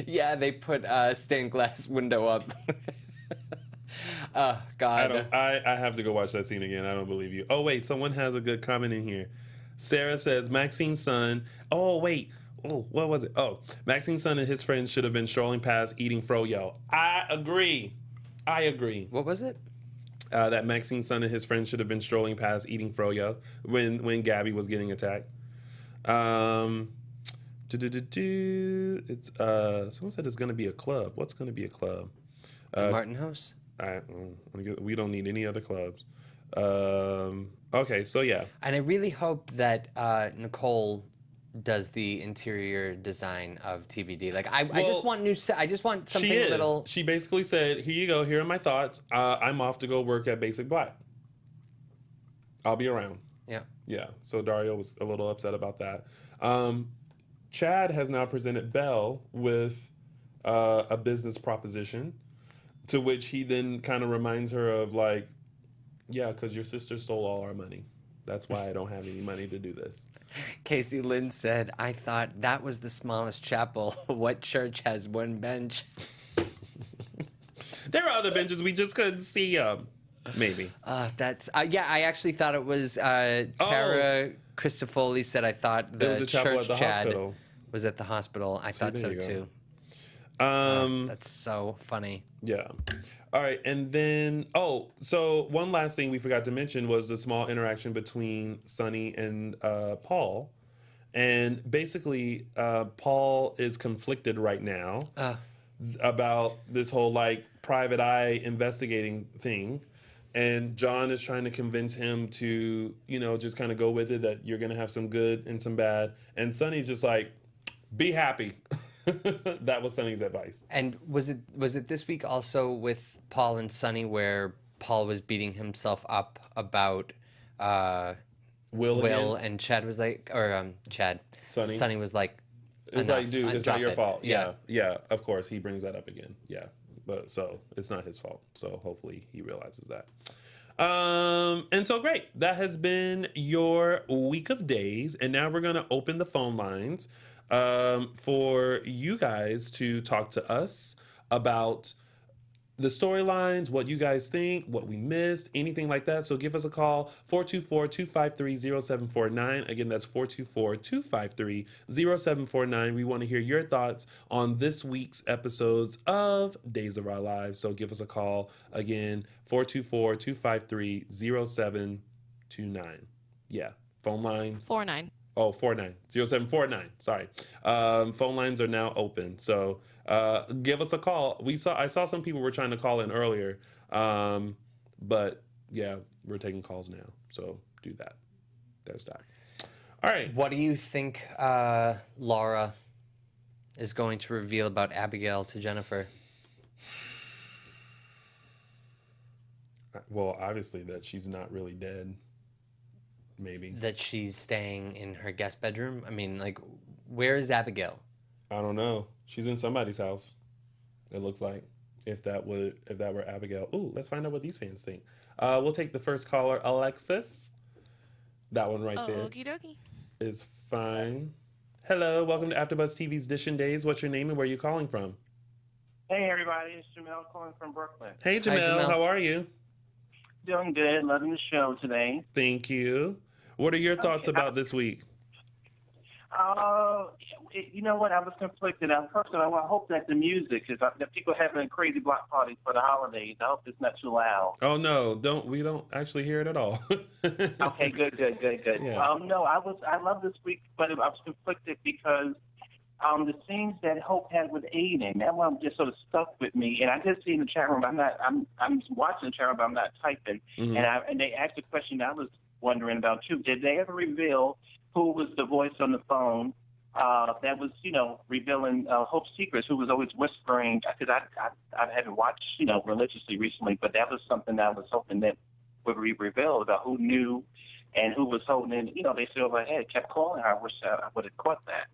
Yeah, they put a stained glass window up. Oh, God. I have to go watch that scene again. I don't believe you. Oh, wait. Someone has a good comment in here. Sarah says, Maxine's son. Oh, wait. Oh, what was it? Oh, Maxine's son and his friends should have been strolling past eating froyo. I agree. What was it? That Maxine's son and his friends should have been strolling past eating froyo when Gabby was getting attacked. It's someone said it's going to be a club. What's going to be a club? The Martin House? We don't need any other clubs. Okay, so yeah. And I really hope that Nicole does the interior design of TBD. Like, I just want I just want something little. She basically said, "Here you go. Here are my thoughts. I'm off to go work at Basic Black. I'll be around." Yeah. So Dario was a little upset about that. Chad has now presented Belle with a business proposition, to which he then kind of reminds her of, like, yeah, because your sister stole all our money. That's why I don't have any money to do this. Casey Lynn said, I thought that was the smallest chapel. What church has one bench? There are other benches. We just couldn't see them. Maybe. That's yeah. I actually thought it was Tara Christofoli said. I thought the church Chad hospital was at the hospital. I thought so too. That's so funny. Yeah. All right, and then so one last thing we forgot to mention was the small interaction between Sonny and Paul, and basically Paul is conflicted right now about this whole, like, private eye investigating thing. And John is trying to convince him to, just kind of go with it, that you're going to have some good and some bad. And Sonny's just like, be happy. That was Sonny's advice. And was it this week also with Paul and Sonny where Paul was beating himself up about Will and Chad was like, or Chad. Sonny was like, it's like, dude, it's not your fault. Yeah, of course. He brings that up again. Yeah. But so it's not his fault. So hopefully he realizes that. And so great. That has been your week of days. And now we're going to open the phone lines for you guys to talk to us about the storylines, what you guys think, what we missed, anything like that. So give us a call, 424-253-0749. Again, that's 424-253-0749. We want to hear your thoughts on this week's episodes of Days of Our Lives. So give us a call, again, 424-253-0729. Yeah, phone lines. 49. Oh, 0749. Sorry. Phone lines are now open. So give us a call. I saw some people were trying to call in earlier. But yeah, we're taking calls now. So do that. There's that. All right. What do you think Laura is going to reveal about Abigail to Jennifer? Well, obviously that she's not really dead. Maybe. That she's staying in her guest bedroom? I mean, like, where is Abigail? I don't know. She's in somebody's house, it looks like, if that were Abigail. Ooh, let's find out what these fans think. We'll take the first caller, Alexis. That one right there. Okie dokie. Is fine. Hello, welcome to AfterBuzz TV's DISHIN Days. What's your name and where are you calling from? Hey, everybody. It's Jamel calling from Brooklyn. Hey, Jamel. How are you? Doing good. Loving the show today. Thank you. What are your thoughts about this week? You know what? I was conflicted. First of all, I hope that the music is that people having crazy block parties for the holidays. I hope it's not too loud. Oh no, we don't actually hear it at all. Okay, good. Yeah. No, I love this week, but I was conflicted because the scenes that Hope had with Aiden, that one just sort of stuck with me. And I did see in the chat room. I'm watching the chat room, but I'm not typing. Mm-hmm. And they asked a question I was wondering about too. Did they ever reveal who was the voice on the phone that was, revealing Hope's secrets? Who was always whispering? Because I haven't watched, religiously recently, but that was something that I was hoping that would be revealed about who knew and who was holding. They said over her head, kept calling her. I wish I would have caught that.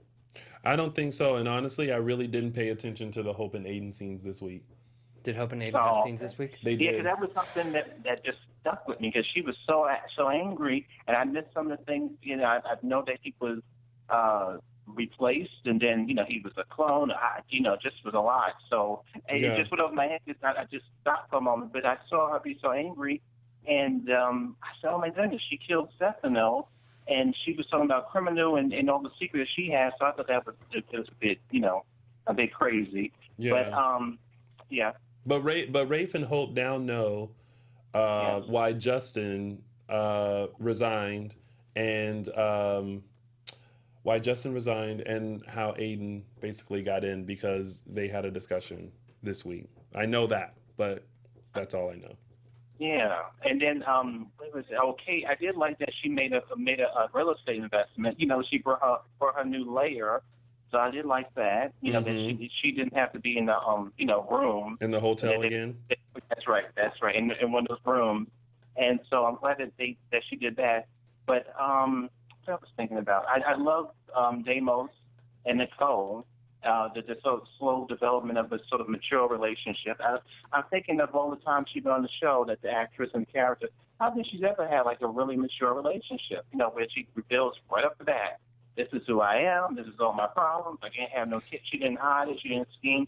I don't think so. And honestly, I really didn't pay attention to the Hope and Aiden scenes this week. Did Hope and Aiden have So, scenes this week? They yeah, did. because that was something that just stuck with me because she was so angry, and I missed some of the things. You know, I know that he was replaced, and then he was a clone. Just was a lot. So it just went over my head. I just stopped for a moment, but I saw her be so angry, and I said, "Oh my goodness, she killed Stefano." And she was talking about criminal and all the secrets she has. So I thought that was a bit, a bit crazy. Yeah. But yeah. But Rafe and Hope now know why Justin resigned and how Aiden basically got in because they had a discussion this week. I know that, but that's all I know. Yeah, and then what was it? Okay, I did like that she made a real estate investment. She brought her new layer, so I did like that. That she didn't have to be in the room In the hotel again. That's right. In one of those rooms, and so I'm glad that she did that. But what I was thinking about, I love Deimos and Nicole. The sort of slow development of a sort of mature relationship. I'm thinking of all the times she's been on the show, that the actress and character, I don't think she's ever had like a really mature relationship, where she reveals right up the bat, this is who I am, this is all my problems, I can't have no kids. She didn't hide it, she didn't scheme.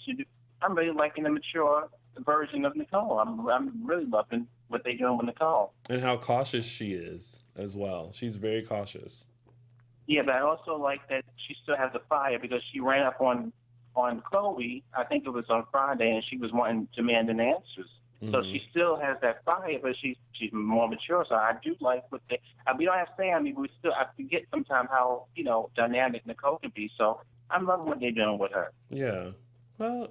I'm really liking the mature version of Nicole. I'm really loving what they're doing with Nicole. And how cautious she is as well. She's very cautious. Yeah, but I also like that she still has a fire because she ran up on Chloe, I think it was on Friday, and she was wanting demanding answers. So she still has that fire, but she's more mature. So I do like what we don't have to say. I mean, I forget sometimes how dynamic Nicole can be. So I'm loving what they're doing with her. Yeah. Well,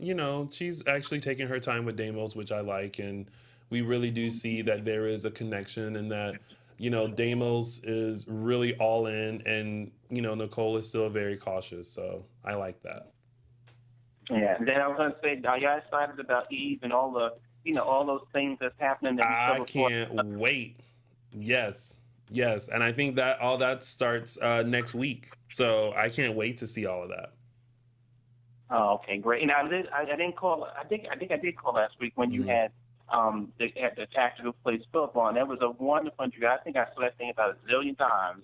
she's actually taking her time with Deimos, which I like, and we really do see that there is a connection and that Deimos is really all in, and Nicole is still very cautious. So I like that. Yeah, and then I was going to say, are y'all excited about Eve and all the all those things that's happening? I can't wait. Yes, and I think that all that starts next week. So I can't wait to see all of that. Oh, okay, great. And I didn't call. I think I did call last week when you had the actor who plays Philip on. That was a wonderful interview. I think I saw that thing about a zillion times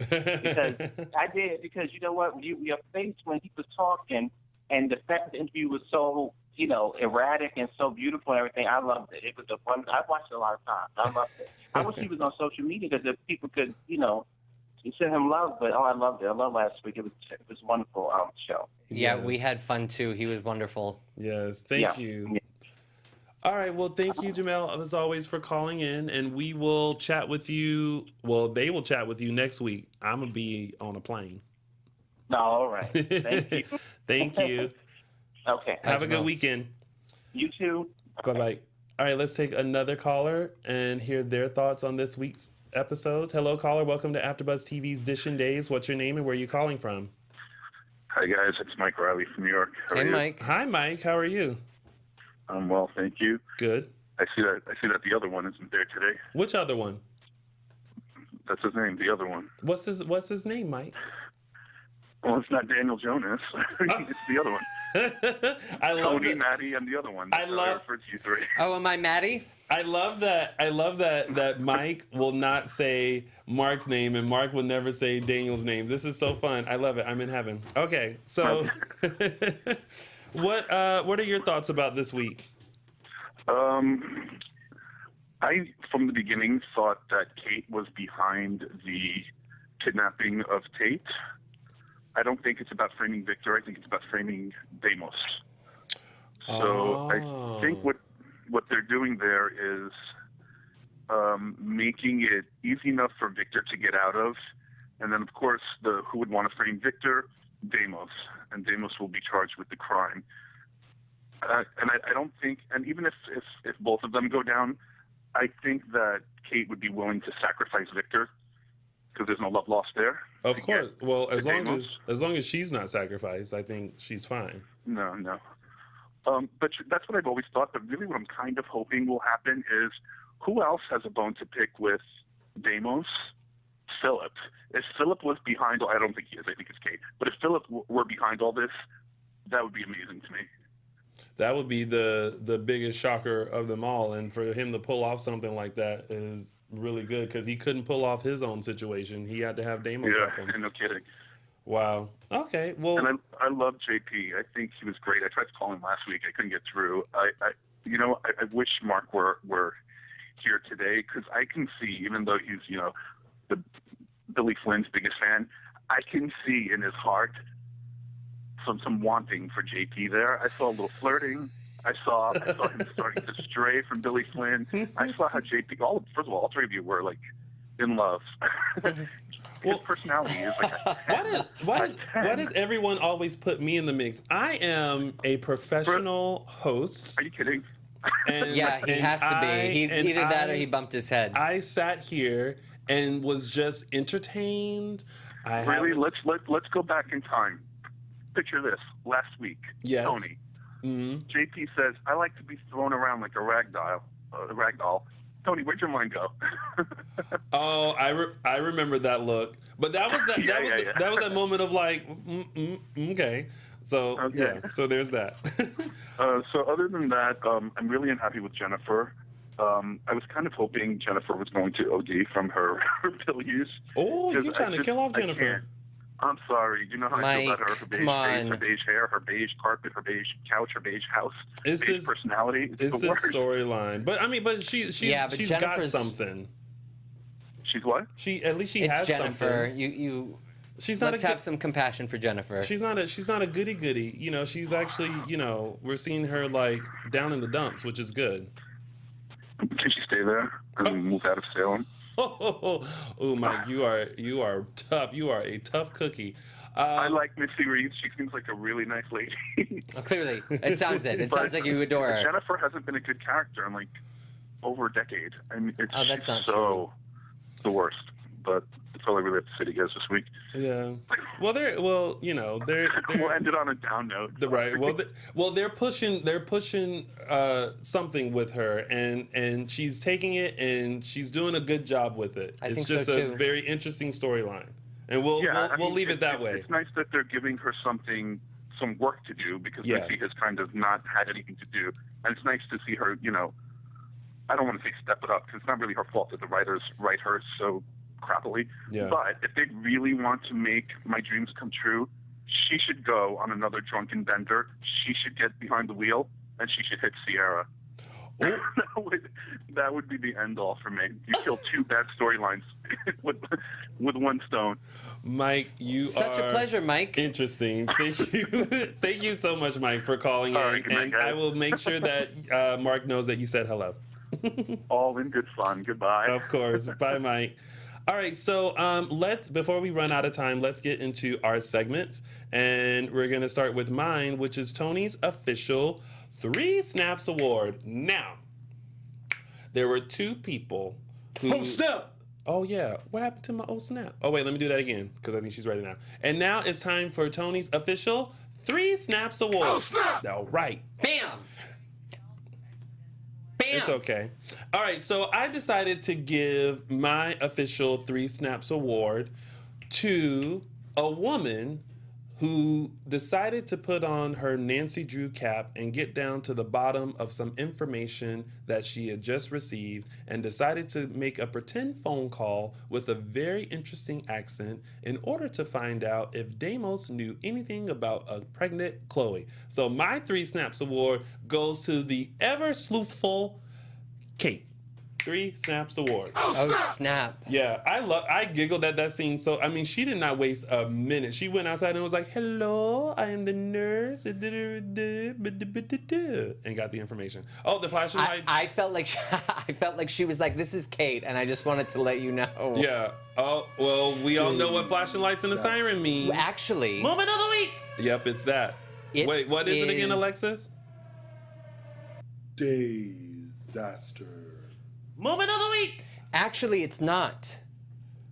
because you know what, your face when he was talking, and the fact that the interview was so erratic and so beautiful and everything. I loved it. It was a fun. I watched it a lot of times. I loved it. I wish he was on social media because if people could send him love. But I loved it. I loved last week. It was a wonderful show. Yeah, we had fun too. He was wonderful. Yes, thank you. Yeah. All right, well, thank you, Jamel, as always, for calling in, and we will chat with you. Well, they will chat with you next week. I'm gonna be on a plane. No, all right. Thank you. Thank you. Okay. Have a good weekend. You too. Bye-bye. All right, let's take another caller and hear their thoughts on this week's episode. Hello, caller. Welcome to AfterBuzz TV's Dishin Days. What's your name and where are you calling from? Hi, guys. It's Mike Riley from New York. How are you? Mike. Hi, Mike. How are you? I'm well, thank you. Good. I see that the other one isn't there today. Which other one? That's his name, the other one. What's his name, Mike? Well, it's not Daniel Jonas. It's the other one. I love Tony, that. Maddie, and the other one. I love- referred to you three. Oh, am I Maddie? I love that Mike will not say Mark's name and Mark will never say Daniel's name. This is so fun. I love it. I'm in heaven. Okay, so what are your thoughts about this week? I, from the beginning, thought that Kate was behind the kidnapping of Tate. I don't think it's about framing Victor. I think it's about framing Deimos. So I think what they're doing there is making it easy enough for Victor to get out of, and then of course who would want to frame Victor? Deimos, and Deimos will be charged with the crime. And I don't think, and even if both of them go down, I think that Kate would be willing to sacrifice Victor because there's no love lost there. Of course. Well, as Deimos. long as she's not sacrificed, I think she's fine. No. But that's what I've always thought. But really, what I'm kind of hoping will happen is, who else has a bone to pick with Deimos? Philip. If Philip was behind, I don't think he is. I think it's Kate. But if Philip were behind all this, that would be amazing to me. That would be the biggest shocker of them all. And for him to pull off something like that is really good because he couldn't pull off his own situation. He had to have Deimos help him. Yeah, no kidding. Wow. Okay. Well, and I love JP. I think he was great. I tried to call him last week. I couldn't get through. I wish Mark were here today because I can see, even though he's the Billy Flynn's biggest fan, I can see in his heart some wanting for JP there. I saw a little flirting. I saw him starting to stray from Billy Flynn. I saw how JP. First of all three of you were like in love. His personality is like why does everyone always put me in the mix? I am a professional host. Are you kidding? And, yeah, he has to be. Either that or he bumped his head. I sat here and was just entertained. Let's go back in time. Picture this. Last week, yes. Tony. Mm-hmm. JP says, "I like to be thrown around like a rag doll." Tony, where'd your mind go? Oh, I remember that look, but that was that was that moment of like, okay, so okay. Yeah, so there's that. So other than that, I'm really unhappy with Jennifer. I was kind of hoping Jennifer was going to OD from her pill use. Oh, you're trying to kill off Jennifer. I'm sorry. You know how I feel about her? Her beige face, her beige hair, her beige carpet, her beige couch, her beige house, beige personality. It's the storyline. But I mean, she's got something. She's what? At least she has Jennifer. something. Let's have some compassion for Jennifer. She's not a goody goody. She's actually, we're seeing her like down in the dumps, which is good. Can she stay there and move out of Salem? Oh, Mike, you are tough. You are a tough cookie. I like Missy Reeves. She seems like a really nice lady. Clearly, it sounds like you adore her. Jennifer hasn't been a good character in like over a decade. I mean, that's not so true. The worst. But that's all I really have to say to you guys this week. Yeah. Well, they're we'll end it on a down note. Right. Well, they're pushing something with her, and she's taking it, and she's doing a good job with it. I think just so a too. very interesting storyline, and we'll leave it that way. It's nice that they're giving her some work to do because Missy has kind of not had anything to do, and it's nice to see her. I don't want to say step it up because it's not really her fault that the writers write her so crappily. Yeah. But if they really want to make my dreams come true, she should go on another drunken bender. She should get behind the wheel and she should hit Sierra. That would be the end all for me. You kill two bad storylines with one stone. Mike, you such are a pleasure, Mike. Interesting. Thank you. Thank you so much, Mike, for calling in. Right, and I will make sure that Mark knows that you said hello. All in good fun. Goodbye. Of course. Bye, Mike. All right, so before we run out of time, let's get into our segments. And we're going to start with mine, which is Tony's official 3 Snaps Award. Now, there were 2 people who... Oh, snap! Oh, yeah. What happened to my oh, snap? Oh, wait, let me do that again, because I think she's ready now. And now it's time for Tony's official 3 Snaps Award. Oh, snap! All right. Bam! It's okay. All right, so I decided to give my official 3 Snaps Award to a woman who decided to put on her Nancy Drew cap and get down to the bottom of some information that she had just received and decided to make a pretend phone call with a very interesting accent in order to find out if Deimos knew anything about a pregnant Chloe. So my 3 Snaps Award goes to the ever sleuthful Kate. 3 Snaps Award. Oh, snap. Yeah, I giggled at that scene. So, I mean, she did not waste a minute. She went outside and was like, hello, I am the nurse. And got the information. Oh, the flashing lights. I felt like she was like, this is Kate, and I just wanted to let you know. Yeah. Oh, well, we all know what flashing lights and a siren means. Actually. Moment of the week. Yep, it's that. Wait, what is it again, Alexis? Disaster. Moment of the week. Actually, it's not.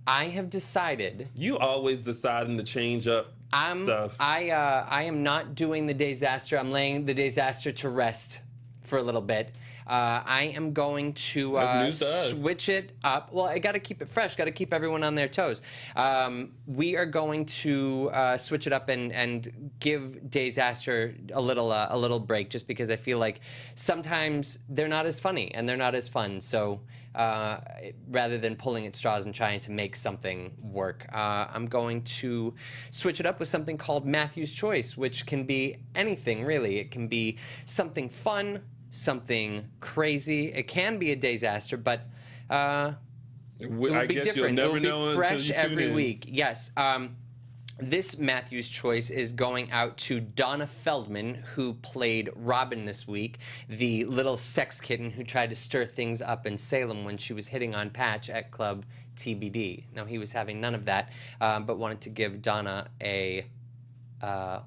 I have decided. You always deciding to change up stuff. I am not doing the disaster. I'm laying the disaster to rest for a little bit. I am going to That's news to us. switch it up. Well, I got to keep it fresh. Got to keep everyone on their toes. We are going to switch it up and give Days Aster a little break, just because I feel like sometimes they're not as funny and they're not as fun. So rather than pulling at straws and trying to make something work, I'm going to switch it up with something called Matthew's Choice, which can be anything, really. It can be something fun, something crazy. It can be a disaster, but it will be different. It will be fresh every week. Yes. This Matthew's Choice is going out to Donna Feldman, who played Robin this week, the little sex kitten who tried to stir things up in Salem when she was hitting on Patch at Club TBD. Now, he was having none of that, but wanted to give Donna a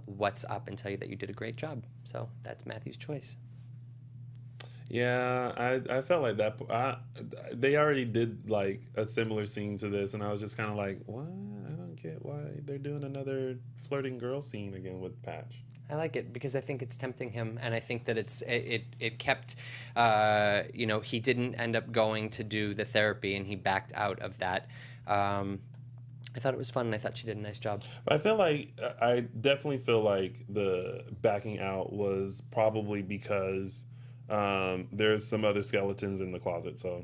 what's up and tell you that you did a great job. So that's Matthew's Choice. Yeah, I felt like that. They already did like a similar scene to this, and I was just kind of like, what? I don't get why they're doing another flirting girl scene again with Patch. I like it because I think it's tempting him, and I think that it kept, he didn't end up going to do the therapy, and he backed out of that. I thought it was fun, and I thought she did a nice job. But I definitely feel like the backing out was probably because there's some other skeletons in the closet, so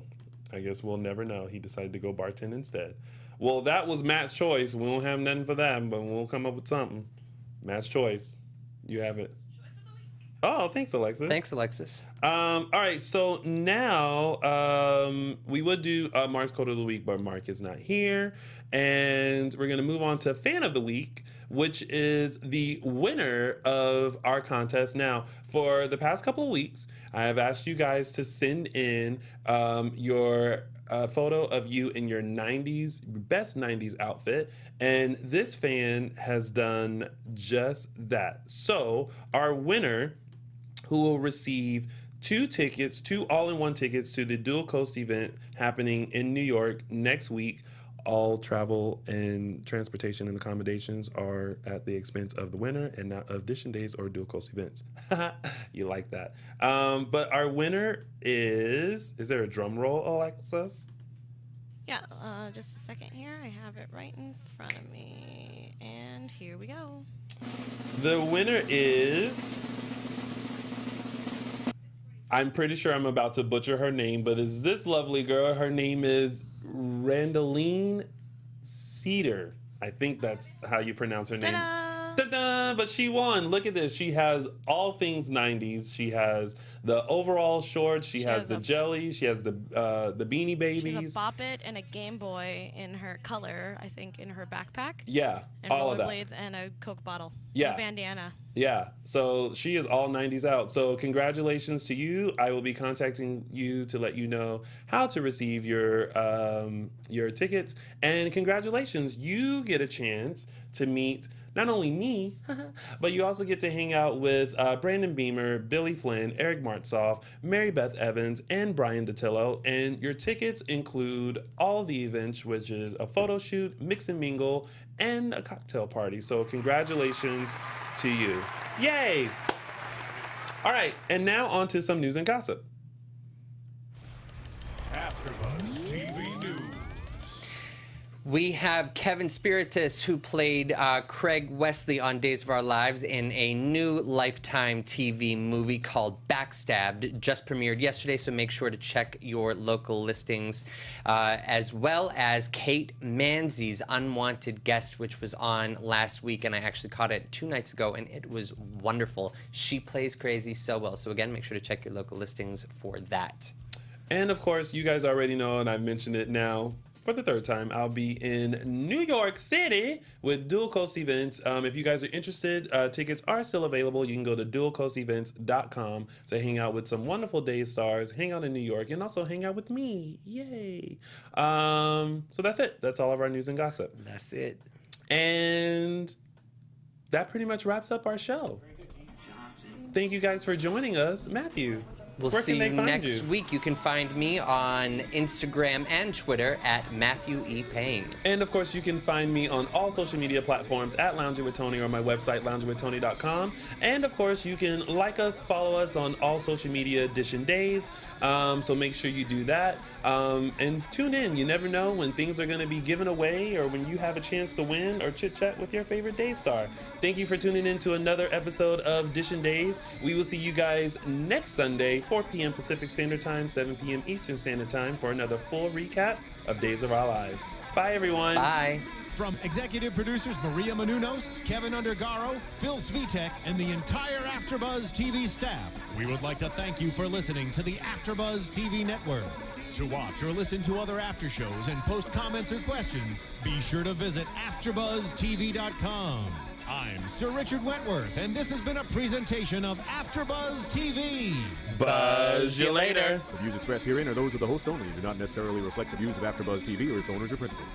I guess we'll never know. He decided to go bartend instead. Well, that was Matt's choice. We won't have nothing for that, but we'll come up with something. Matt's choice. You have it. Oh, thanks, Alexis. Thanks, Alexis. All right, so now we would do Mark's Quote of the Week, but Mark is not here. And we're going to move on to Fan of the Week, which is the winner of our contest. Now, for the past couple of weeks, I have asked you guys to send in your photo of you in your best 90s outfit. And this fan has done just that. So our winner, who will receive two all-in-one tickets to the Dual Coast event happening in New York next week. All travel and transportation and accommodations are at the expense of the winner and not of DISHIN Days or Dual Coast events. You like that. But our winner is there a drum roll, Alexis? Yeah, just a second here. I have it right in front of me. And here we go. The winner is... I'm pretty sure I'm about to butcher her name, but it's this lovely girl. Her name is Randaline Cedar. I think that's how you pronounce her name. Ta-da! But she won. Look at this. She has all things 90s. She has the overall shorts. She has the jellies. She has the Beanie Babies. She has a Bop It and a Game Boy in her color, I think, in her backpack. Yeah, and all of that. rollerblades and a Coke bottle. Yeah. And a bandana. Yeah, so she is all 90s out. So congratulations to you. I will be contacting you to let you know how to receive your tickets. And congratulations, you get a chance to meet not only me, but you also get to hang out with Brandon Beamer, Billy Flynn, Eric Martzoff, Mary Beth Evans, and Brian DiTillo. And your tickets include all the events, which is a photo shoot, mix and mingle, and a cocktail party. So congratulations to you. Yay! All right, and now on to some news and gossip. AfterBuzz TV News. We have Kevin Spiritus, who played Craig Wesley on Days of Our Lives in a new Lifetime TV movie called Backstabbed, just premiered yesterday, so make sure to check your local listings, as well as Kate Manzi's Unwanted Guest, which was on last week, and I actually caught it 2 nights ago, and it was wonderful. She plays crazy so well, so again, make sure to check your local listings for that. And of course, you guys already know, and I've mentioned it now, for the third time, I'll be in New York City with Dual Coast Events. If you guys are interested, tickets are still available. You can go to dualcoastevents.com to hang out with some wonderful Days stars, hang out in New York, and also hang out with me. Yay. So that's it. That's all of our news and gossip. That's it. And that pretty much wraps up our show. Thank you guys for joining us. Matthew. We'll Where see can they you find next you? week. You can find me on Instagram and Twitter at Matthew E. Paine. And of course, you can find me on all social media platforms at Lounging with Tony or my website, loungingwithtony.com. And of course, you can like us, follow us on all social media, DISHIN Days. So make sure you do that. And tune in. You never know when things are going to be given away or when you have a chance to win or chit chat with your favorite day star. Thank you for tuning in to another episode of DISHIN Days. We will see you guys next Sunday, 4 p.m. Pacific Standard Time, 7 p.m. Eastern Standard Time for another full recap of Days of Our Lives. Bye, everyone. Bye. From executive producers Maria Menounos, Kevin Undergaro, Phil Svitek, and the entire AfterBuzz TV staff, we would like to thank you for listening to the AfterBuzz TV network. To watch or listen to other after shows and post comments or questions, be sure to visit AfterBuzzTV.com. I'm Sir Richard Wentworth, and this has been a presentation of AfterBuzz TV. Buzz you later. The views expressed herein are those of the host only and do not necessarily reflect the views of AfterBuzz TV or its owners or principals.